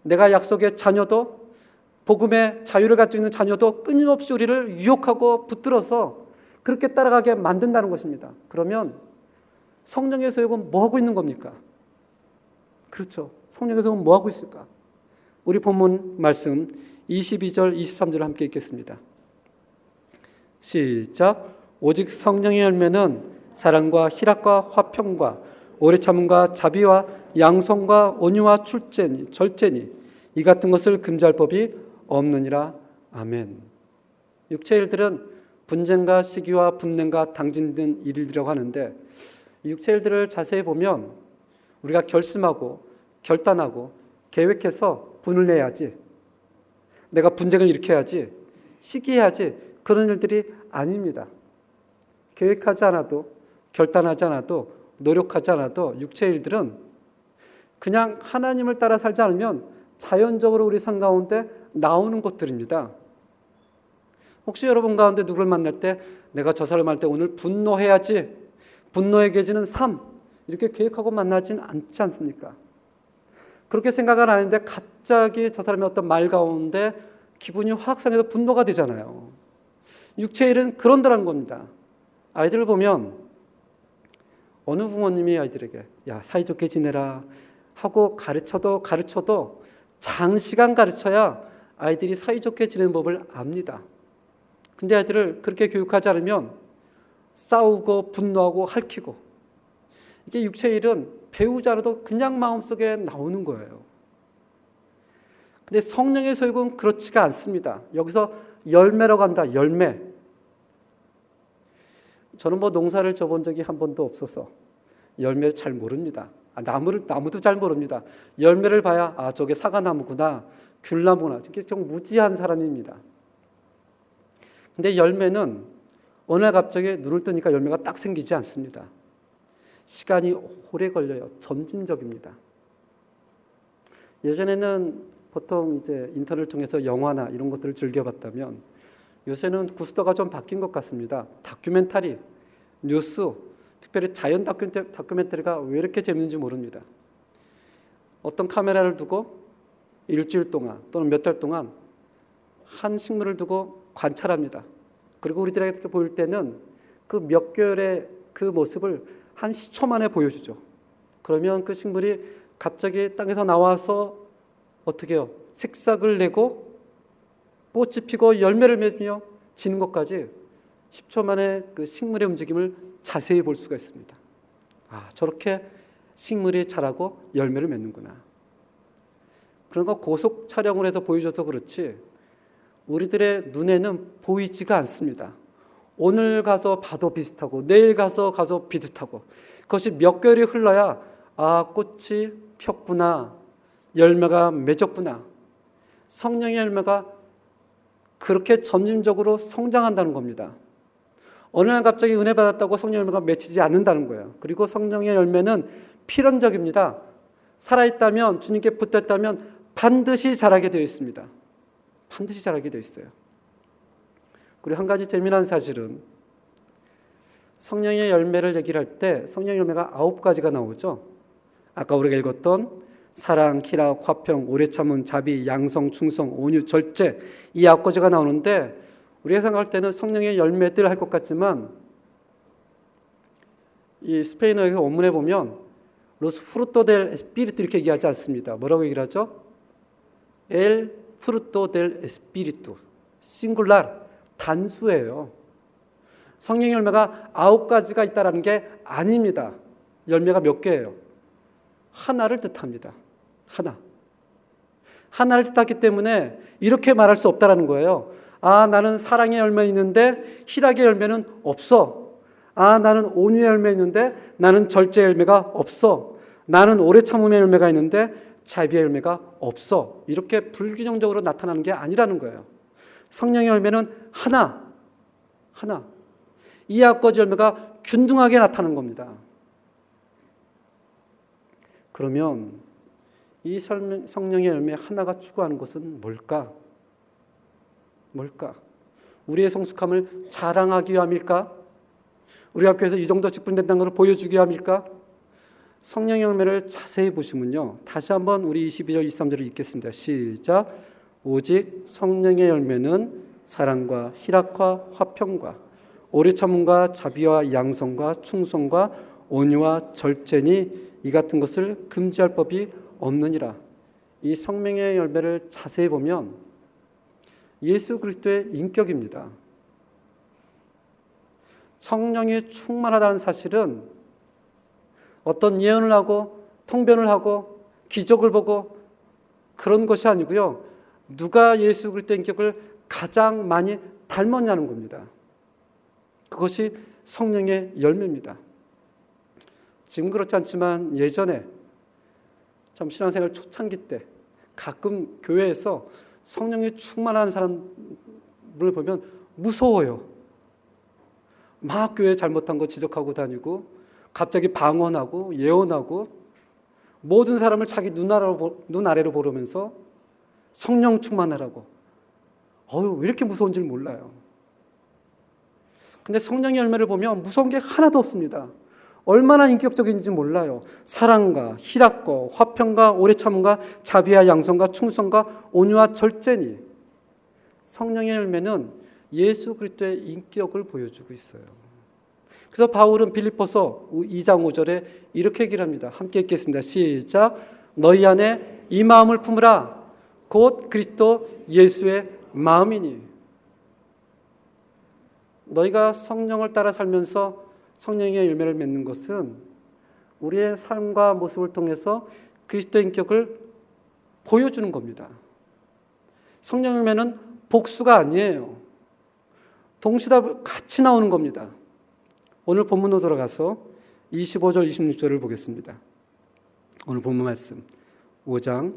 내가 약속의 자녀도 복음의 자유를 가지고 있는 자녀도 끊임없이 우리를 유혹하고 붙들어서 그렇게 따라가게 만든다는 것입니다. 그러면 성령의 소욕은 뭐 하고 있는 겁니까? 그렇죠. 성령의 소욕은 뭐 하고 있을까? 우리 본문 말씀 22절 23절을 함께 읽겠습니다. 시작. 오직 성령의 열매는 사랑과 희락과 화평과 오래 참음과 자비와 양성과 온유와 절제니 이 같은 것을 금지할 법이 없느니라. 아멘. 육체의 일들은 분쟁과 시기와 분냄과 당진된 일들이라고 하는데 육체의 일들을 자세히 보면 우리가 결심하고 결단하고 계획해서 분을 내야지, 내가 분쟁을 일으켜야지, 시기해야지, 그런 일들이 아닙니다. 계획하지 않아도 결단하지 않아도 노력하지 않아도 육체의 일들은 그냥 하나님을 따라 살지 않으면 자연적으로 우리 삶 가운데 나오는 것들입니다. 혹시 여러분 가운데 누구를 만날 때 내가 저 사람을 만날 때 오늘 분노해야지, 분노에게 지는 삶 이렇게 계획하고 만나진 않지 않습니까? 그렇게 생각을 안 했는데 갑자기 저 사람의 어떤 말 가운데 기분이 확 상해서 분노가 되잖아요. 육체의 일은 그런다는 겁니다. 아이들을 보면 어느 부모님이 아이들에게 야 사이좋게 지내라 하고 가르쳐도 장시간 가르쳐야 아이들이 사이좋게 지내는 법을 압니다. 근데 아이들을 그렇게 교육하지 않으면 싸우고 분노하고 핥히고, 이게 육체의 일은 배우지 않아도 그냥 마음속에 나오는 거예요. 근데 성령의 소욕은 그렇지가 않습니다. 여기서 열매라고 합니다. 열매. 저는 농사를 져본 적이 한 번도 없어서 열매를 잘 모릅니다. 나무도 잘 모릅니다. 열매를 봐야 저게 사과나무구나, 귤나무구나. 이게 좀 무지한 사람입니다. 근데 열매는 어느 날 갑자기 눈을 뜨니까 열매가 딱 생기지 않습니다. 시간이 오래 걸려요. 점진적입니다. 예전에는 보통 이제 인터넷을 통해서 영화나 이런 것들을 즐겨봤다면 요새는 구스터가 좀 바뀐 것 같습니다. 다큐멘터리, 뉴스, 특별히 자연 다큐멘터리가 왜 이렇게 재밌는지 모릅니다. 어떤 카메라를 두고 일주일 동안 또는 몇 달 동안 한 식물을 두고 관찰합니다. 그리고 우리들에게 보일 때는 그 몇 개월의 그 모습을 한 10초 만에 보여주죠. 그러면 그 식물이 갑자기 땅에서 나와서 어떻게 해요? 색싹을 내고 꽃이 피고 열매를 맺으며 지는 것까지 10초 만에 그 식물의 움직임을 자세히 볼 수가 있습니다. 저렇게 식물이 자라고 열매를 맺는구나. 그런 거 고속 촬영을 해서 보여줘서 그렇지 우리들의 눈에는 보이지가 않습니다. 오늘 가서 봐도 비슷하고 내일 가서 비슷하고, 그것이 몇 개월이 흘러야 꽃이 폈구나, 열매가 맺었구나. 성령의 열매가 그렇게 점진적으로 성장한다는 겁니다. 어느 날 갑자기 은혜 받았다고 성령의 열매가 맺히지 않는다는 거예요. 그리고 성령의 열매는 필연적입니다. 살아있다면, 주님께 붙었다면 반드시 자라게 되어 있습니다. 반드시 자라게 되어 있어요. 그리고 한 가지 재미난 사실은 성령의 열매를 얘기를 할 때 성령의 열매가 9가지가 나오죠. 아까 우리가 읽었던 사랑, 희락, 화평, 오래 참음, 자비, 양성, 충성, 온유, 절제, 이 9가지가 나오는데 우리가 생각할 때는 성령의 열매들 할 것 같지만 이 스페인어의 원문에 보면 Los frutos del espíritu 이렇게 얘기하지 않습니다. 뭐라고 얘기를 하죠? El fruto del espíritu. 싱글라, 단수예요. 성령의 열매가 9가지가 있다는 게 아닙니다. 열매가 몇 개예요? 하나를 뜻합니다. 하나를 뜻하기 때문에 이렇게 말할 수 없다는 거예요. 나는 사랑의 열매 있는데 희락의 열매는 없어. 나는 온유의 열매 있는데 나는 절제의 열매가 없어. 나는 오래 참음의 열매가 있는데 자비의 열매가 없어. 이렇게 불균형적으로 나타나는 게 아니라는 거예요. 성령의 열매는 하나. 이 아홉 가지 열매가 균등하게 나타나는 겁니다. 그러면 이 성령의 열매 하나가 추구하는 것은 뭘까? 우리의 성숙함을 자랑하기 위함일까? 우리 학교에서 이 정도 직분된다는 것을 보여주기 위함일까? 성령의 열매를 자세히 보시면요. 다시 한번 우리 22절, 23절을 읽겠습니다. 시작. 오직 성령의 열매는 사랑과 희락과 화평과 오래 참음과 자비와 양성과 충성과 온유와 절제니 이 같은 것을 금지할 법이 없느니라. 이 성령의 열매를 자세히 보면 예수 그리스도의 인격입니다. 성령이 충만하다는 사실은 어떤 예언을 하고 통변을 하고 기적을 보고 그런 것이 아니고요. 누가 예수 그리스도의 인격을 가장 많이 닮았냐는 겁니다. 그것이 성령의 열매입니다. 지금 그렇지 않지만 예전에 참 신앙생활 초창기 때 가끔 교회에서 성령이 충만한 사람을 보면 무서워요. 막 교회 잘못한 거 지적하고 다니고 갑자기 방언하고 예언하고 모든 사람을 자기 눈 아래로 보려면서 성령 충만하라고. 왜 이렇게 무서운지 몰라요. 근데 성령의 열매를 보면 무서운 게 하나도 없습니다. 얼마나 인격적인지 몰라요. 사랑과 희락과 화평과 오래 참음과 자비와 양성과 충성과 온유와 절제니. 성령의 열매는 예수 그리스도의 인격을 보여주고 있어요. 그래서 바울은 빌립보서 2장 5절에 이렇게 얘기를 합니다. 함께 읽겠습니다. 시작. 너희 안에 이 마음을 품으라. 곧 그리스도 예수의 마음이니. 너희가 성령을 따라 살면서 성령의 열매를 맺는 것은 우리의 삶과 모습을 통해서 그리스도의 인격을 보여주는 겁니다. 성령 열매는 복수가 아니에요. 동시다발 같이 나오는 겁니다. 오늘 본문으로 들어가서 25절, 26절을 보겠습니다. 오늘 본문 말씀 5장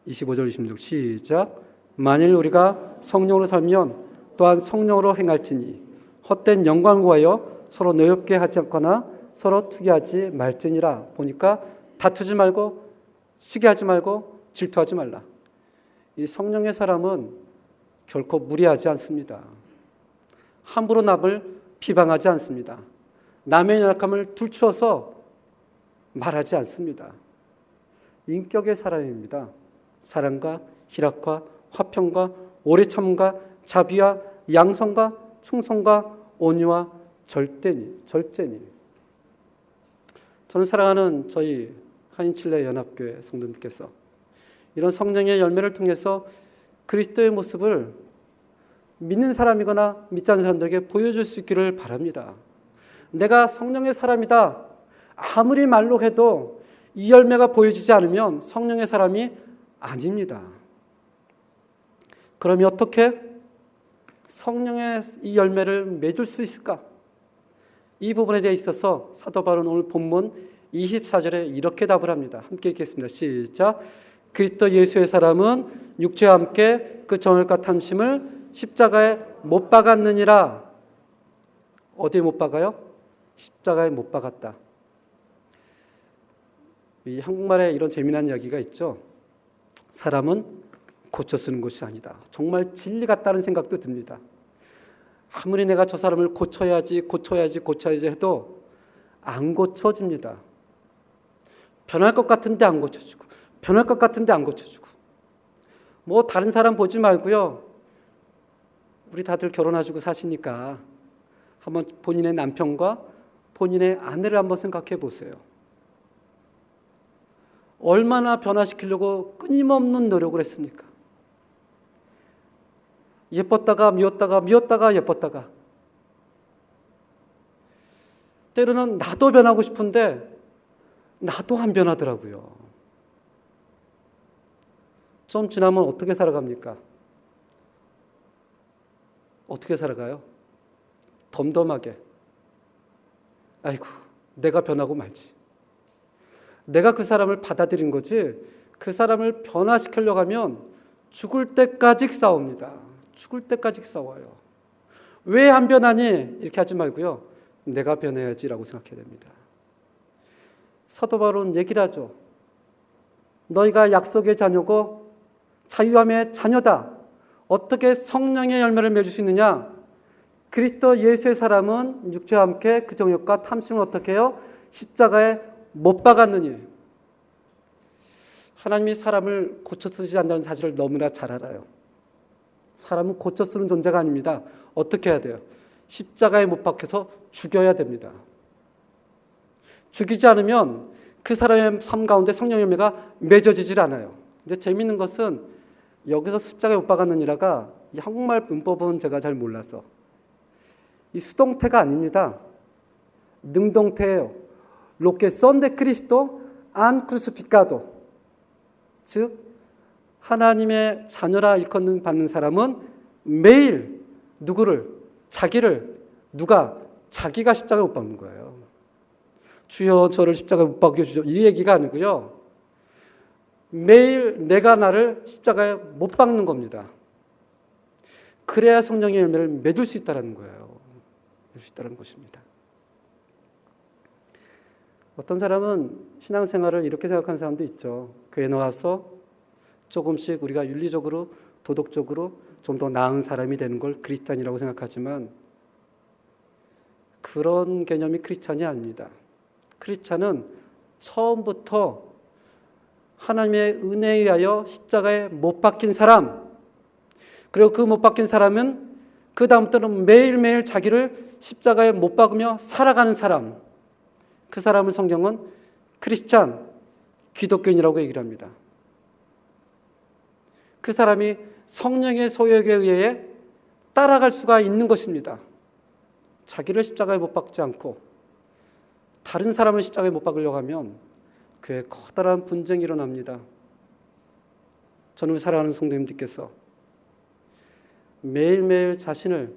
25절, 26절 시작. 만일 우리가 성령으로 살면 또한 성령으로 행할지니 헛된 영광을 구하여 서로 노엽게 하지 않거나 서로 투기하지 말지니라. 보니까 다투지 말고 시기하지 말고 질투하지 말라. 이 성령의 사람은 결코 무리하지 않습니다. 함부로 남을 비방하지 않습니다. 남의 연약함을 둘추어서 말하지 않습니다. 인격의 사람입니다. 사랑과 희락과 화평과 오래 참음과 자비와 양성과 충성과 온유와 절제니. 저는 사랑하는 저희 한인칠레 연합교회 성도님께서 이런 성령의 열매를 통해서 그리스도의 모습을 믿는 사람이거나 믿지 않는 사람들에게 보여줄 수 있기를 바랍니다. 내가 성령의 사람이다. 아무리 말로 해도 이 열매가 보여지지 않으면 성령의 사람이 아닙니다. 그러면 어떻게 성령의 이 열매를 맺을 수 있을까? 이 부분에 대해 있어서 사도 바울은 오늘 본문 24절에 이렇게 답을 합니다. 함께 읽겠습니다. 시작. 그리스도 예수의 사람은 육체와 함께 그 정욕과 탐심을 십자가에 못 박았느니라. 어디에 못 박아요? 십자가에 못 박았다. 이 한국말에 이런 재미난 이야기가 있죠. 사람은 고쳐 쓰는 것이 아니다. 정말 진리 같다는 생각도 듭니다. 아무리 내가 저 사람을 고쳐야지 해도 안 고쳐집니다. 변할 것 같은데 안 고쳐주고, 변할 것 같은데 안 고쳐주고. 뭐 다른 사람 보지 말고요. 우리 다들 결혼하시고 사시니까 한번 본인의 남편과 본인의 아내를 한번 생각해 보세요. 얼마나 변화시키려고 끊임없는 노력을 했습니까? 예뻤다가 미웠다가 예뻤다가. 때로는 나도 변하고 싶은데 나도 안 변하더라고요. 좀 지나면 어떻게 살아갑니까? 어떻게 살아가요? 덤덤하게. 아이고, 내가 변하고 말지. 내가 그 사람을 받아들인 거지 그 사람을 변화시키려고 하면 죽을 때까지 싸웁니다. 죽을 때까지 싸워요. 왜 안 변하니? 이렇게 하지 말고요. 내가 변해야지라고 생각해야 됩니다. 사도 바울은 얘기를 하죠. 너희가 약속의 자녀고 자유함의 자녀다. 어떻게 성령의 열매를 맺을 수 있느냐? 그리스도 예수의 사람은 육체와 함께 그 정욕과 탐심을 어떻게 해요? 십자가에 못 박았느니. 하나님이 사람을 고쳐 쓰지 않는다는 사실을 너무나 잘 알아요. 사람은 고쳐 쓰는 존재가 아닙니다. 어떻게 해야 돼요? 십자가에 못 박혀서 죽여야 됩니다. 죽이지 않으면 그 사람의 삶 가운데 성령 열매가 맺어지질 않아요. 근데 재미있는 것은 여기서 십자가에 못 박았느니라가 이 한국말 문법은 제가 잘 몰라서 이 수동태가 아닙니다. 능동태예요. 로케 선데 크리스토 안 크루시피카도, 즉 하나님의 자녀라 일컫는 받는 사람은 매일 누구를, 자기를, 누가, 자기가 십자가에 못 박는 거예요. 주여 저를 십자가에 못 박여 주죠, 이 얘기가 아니고요. 매일 내가 나를 십자가에 못 박는 겁니다. 그래야 성령의 열매를 맺을 수 있다는 거예요. 맺을 수 있다는 것입니다. 어떤 사람은 신앙생활을 이렇게 생각하는 사람도 있죠. 교회 나와서 조금씩 우리가 윤리적으로, 도덕적으로 좀 더 나은 사람이 되는 걸 크리스찬이라고 생각하지만 그런 개념이 크리스찬이 아닙니다. 크리스찬은 처음부터 하나님의 은혜에 의하여 십자가에 못 박힌 사람, 그리고 그 못 박힌 사람은 그 다음부터는 매일매일 자기를 십자가에 못 박으며 살아가는 사람, 그 사람을 성경은 크리스찬, 기독교인이라고 얘기를 합니다. 그 사람이 성령의 소욕에 의해 따라갈 수가 있는 것입니다. 자기를 십자가에 못 박지 않고 다른 사람을 십자가에 못 박으려고 하면 교회에 커다란 분쟁이 일어납니다. 저는 사랑하는 성도님들께서 매일매일 자신을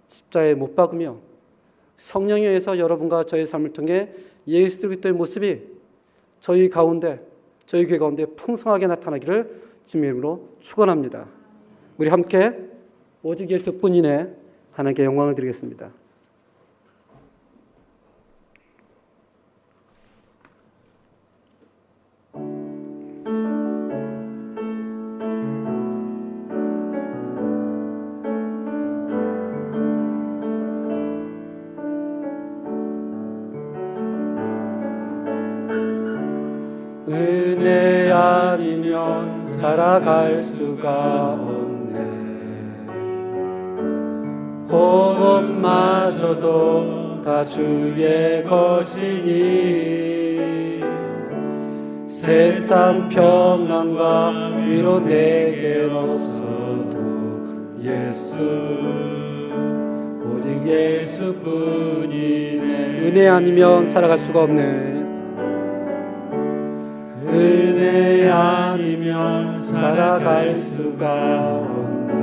십자가에 못 박으며 성령에 의해서 여러분과 저의 삶을 통해 예수 그리스도의 모습이 저희 가운데, 저희 교회 가운데 풍성하게 나타나기를 주님의 이름으로 축원합니다. 우리 함께 오직 예수뿐이네 하나님께 영광을 드리겠습니다. 은혜 아니면 살아갈 수가 없네. 호흡마저도 다 주의 것이니 세상 평안과 위로 내겐 없어도 예수, 오직 예수뿐이네. 은혜 아니면 살아갈 수가 없네. 은혜 아니면 살아갈 수가 없네.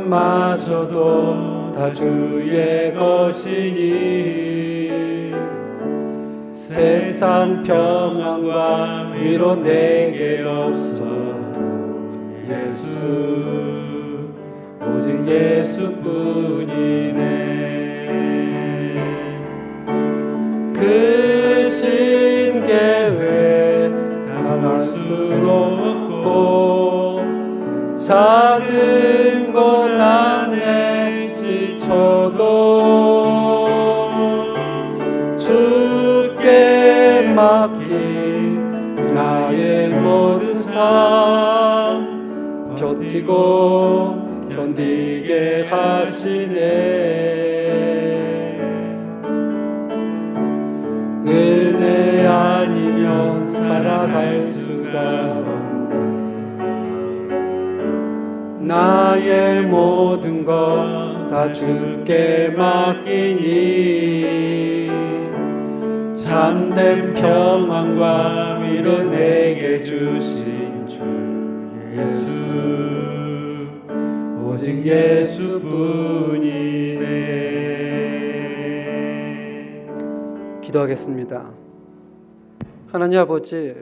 호흡마저도 다 주의 것이니 세상 평안과 위로 내게 없어도 예수, 오직 예수뿐이네. 그 신계회 당할 수 없고 작은 것 안에 지쳐도 주께 맡긴 나의 모든 삶 버티고 견디게 하시네. 은혜 아니면 살아갈 수가 없네. 나의 모든 것 다 주께 맡기니 참된 평안과 위로 내게 주신 주 예수, 오직 예수뿐이네. 기도하겠습니다. 하나님 아버지,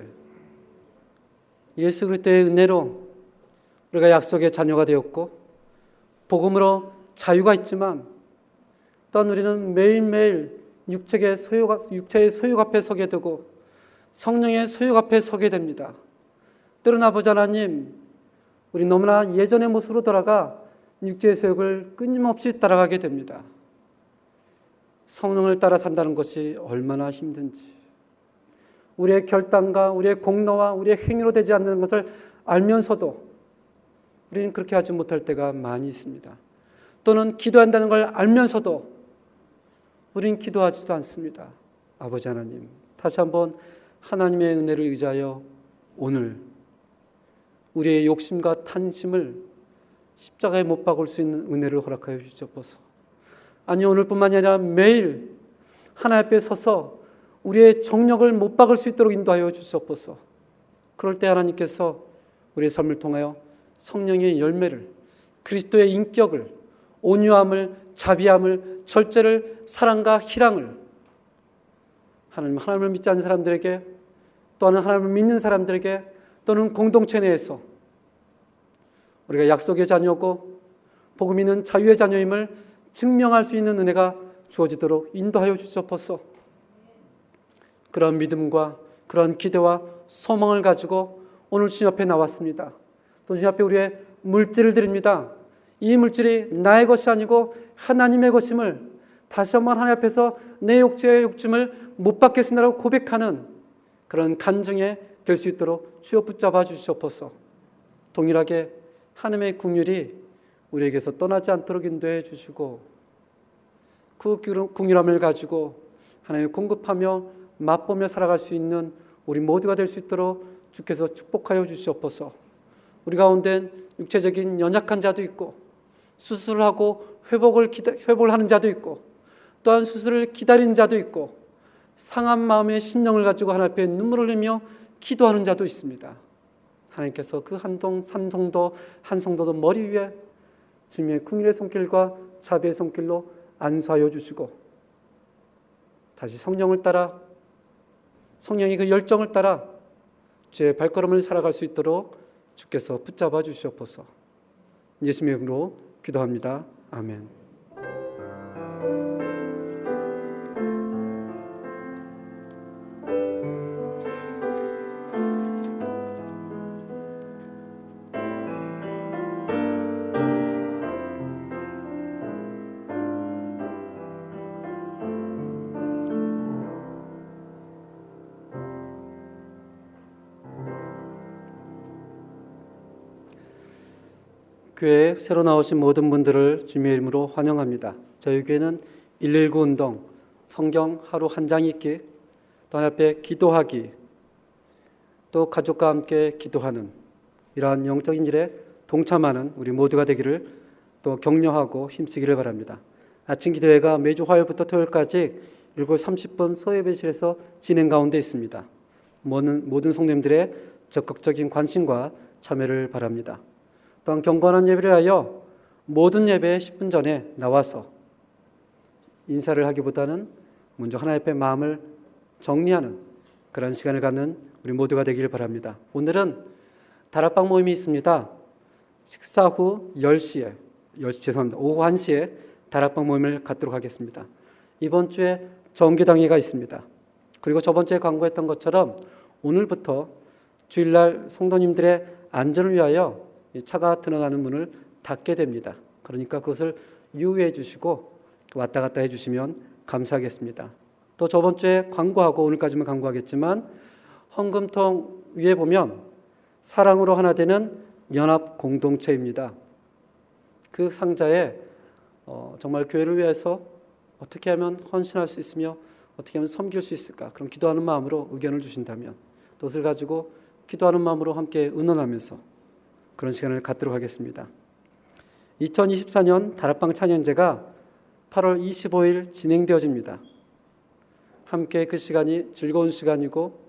예수 그리스도의 은혜로 우리가 약속의 자녀가 되었고 복음으로 자유가 있지만 또한 우리는 매일매일 육체의 소욕 앞에 서게 되고 성령의 소욕 앞에 서게 됩니다. 때로는 아버지 하나님, 우리 너무나 예전의 모습으로 돌아가 육체의 소욕을 끊임없이 따라가게 됩니다. 성령을 따라 산다는 것이 얼마나 힘든지, 우리의 결단과 우리의 공로와 우리의 행위로 되지 않는 것을 알면서도 우리는 그렇게 하지 못할 때가 많이 있습니다. 또는 기도한다는 걸 알면서도 우리는 기도하지도 않습니다. 아버지 하나님, 다시 한번 하나님의 은혜를 의지하여 오늘 우리의 욕심과 탄심을 십자가에 못 박을 수 있는 은혜를 허락하여 주시옵소서. 아니, 오늘뿐만이 아니라 매일 하나님 앞에 서서 우리의 정력을 못 박을 수 있도록 인도하여 주시옵소서. 그럴 때 하나님께서 우리의 삶을 통하여 성령의 열매를, 그리스도의 인격을, 온유함을, 자비함을, 절제를, 사랑과 희랑을 하나님을 믿지 않는 사람들에게, 또는 하나님을 믿는 사람들에게, 또는 공동체 내에서 우리가 약속의 자녀고 복음 있는 자유의 자녀임을 증명할 수 있는 은혜가 주어지도록 인도하여 주시옵소서. 그런 믿음과 그런 기대와 소망을 가지고 오늘 주님 앞에 나왔습니다. 또 주님 앞에 우리의 물질을 드립니다. 이 물질이 나의 것이 아니고 하나님의 것임을 다시 한번 하나님 앞에서 내 육체의 욕심을 못 받겠습니다라고 고백하는 그런 간증에 될 수 있도록 주여 붙잡아 주시옵소서. 동일하게 하나님의 긍휼이 우리에게서 떠나지 않도록 인도해 주시고 그 긍휼함을 가지고 하나님을 공급하며 맛보며 살아갈 수 있는 우리 모두가 될 수 있도록 주께서 축복하여 주시옵소서. 우리 가운데 육체적인 연약한 자도 있고 수술을 하고 회복을 하는 자도 있고 또한 수술을 기다리는 자도 있고 상한 마음의 심령을 가지고 하나님 앞에 눈물을 흘리며 기도하는 자도 있습니다. 하나님께서 그 한 성도도 머리 위에 주님의 긍휼의 손길과 자비의 손길로 안수하여 주시고 다시 성령을 따라 성령의 그 열정을 따라 주의 발걸음을 살아갈 수 있도록 주께서 붙잡아 주시옵소서. 예수님의 이름으로 기도합니다. 아멘. 교회에 새로 나오신 모든 분들을 주님의 이름으로 환영합니다. 저희 교회는 119 운동, 성경 하루 한 장 읽기, 또 하나님 앞에 기도하기, 또 가족과 함께 기도하는 이러한 영적인 일에 동참하는 우리 모두가 되기를 또 격려하고 힘쓰기를 바랍니다. 아침 기도회가 매주 화요일부터 토요일까지 7시 30분 소예배실에서 진행 가운데 있습니다. 모든 성도님들의 적극적인 관심과 참여를 바랍니다. 또한 경건한 예배를 위하여 모든 예배에 10분 전에 나와서 인사를 하기보다는 먼저 하나님 앞에 마음을 정리하는 그런 시간을 갖는 우리 모두가 되기를 바랍니다. 오늘은 다락방 모임이 있습니다. 식사 후 10시에 오후 1시에 다락방 모임을 갖도록 하겠습니다. 이번 주에 정기당회가 있습니다. 그리고 저번 주에 광고했던 것처럼 오늘부터 주일날 성도님들의 안전을 위하여 차가 들어가는 문을 닫게 됩니다. 그러니까 그것을 유의해 주시고 왔다 갔다 해주시면 감사하겠습니다. 또 저번 주에 광고하고 오늘까지만 광고하겠지만 헌금통 위에 보면 사랑으로 하나 되는 연합 공동체입니다. 그 상자에 정말 교회를 위해서 어떻게 하면 헌신할 수 있으며 어떻게 하면 섬길 수 있을까, 그런 기도하는 마음으로 의견을 주신다면 그것을 가지고 기도하는 마음으로 함께 의논하면서 그런 시간을 갖도록 하겠습니다. 2024년 다락방 찬양제가 8월 25일 진행되어집니다. 함께 그 시간이 즐거운 시간이고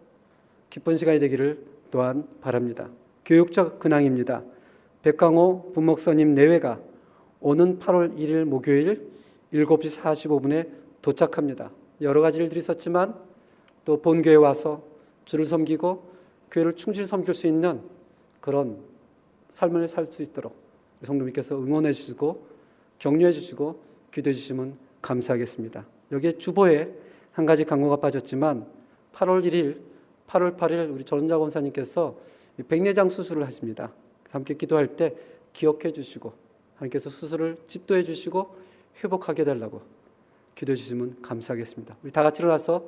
기쁜 시간이 되기를 또한 바랍니다. 교육적 근황입니다. 백강호 부목사님 내외가 오는 8월 1일 목요일 7시 45분에 도착합니다. 여러 가지 일들이 있었지만 또 본교회에 와서 주를 섬기고 교회를 충실히 섬길 수 있는 그런 삶을 살 수 있도록 성도님께서 응원해 주시고 격려해 주시고 기도해 주시면 감사하겠습니다. 여기에 주보에 한 가지 광고가 빠졌지만 8월 1일, 8월 8일 우리 전자 권사님께서 백내장 수술을 하십니다. 함께 기도할 때 기억해 주시고 하나님께서 수술을 집도해 주시고 회복하게 해달라고 기도해 주시면 감사하겠습니다. 우리 다 같이 일어나서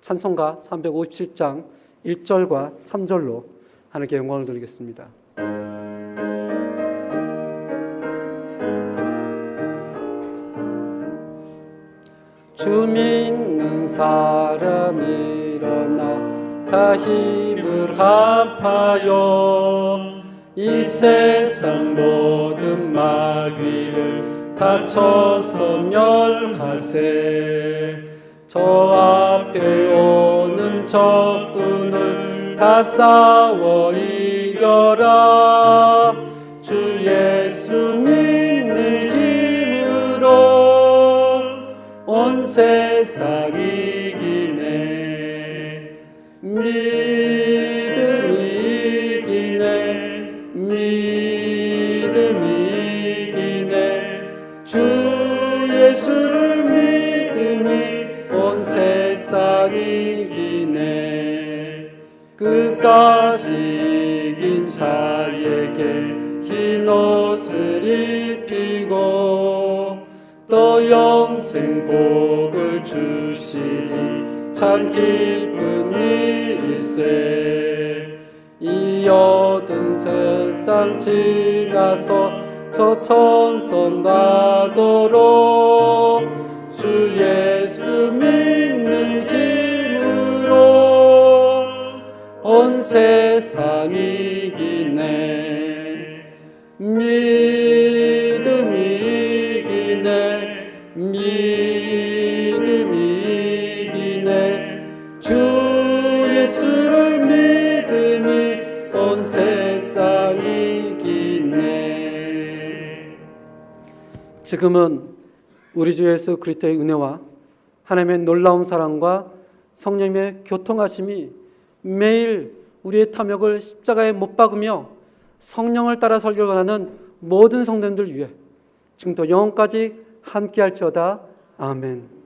찬송가 357장 1절과 3절로 하나님께 영광을 돌리겠습니다. 주 믿는 사람 일어나 다 힘을 합하여 이 세상 모든 마귀를 다 쳐서 멸하세. 저 앞에 오는 적군을 다 싸워 이겨라. 주 예수 믿는 힘으로 온 세상 이기네. 믿음이 이기네. 믿음이 이기네. 주 예수를 믿으니 온 세상 이기네. 끝까지 이긴 자에게 흰 옷을 입히고 또 영생 복을 주시니 참 기쁜 일일세. 이 어두운 세상 지나서 저 천성 가도록 주 예수 믿는 힘으로 온 세상 이기네. 믿음이 이기네. 믿음이 이기네. 주 예수를 믿으니 온 세상 이기네. 지금은 우리 주 예수 그리스도의 은혜와 하나님의 놀라운 사랑과 성령님의 교통하심이 매일 우리의 탐욕을 십자가에 못 박으며 성령을 따라 설교를 하는 모든 성도님들 위해 지금부터 영원까지 함께할지어다. 아멘.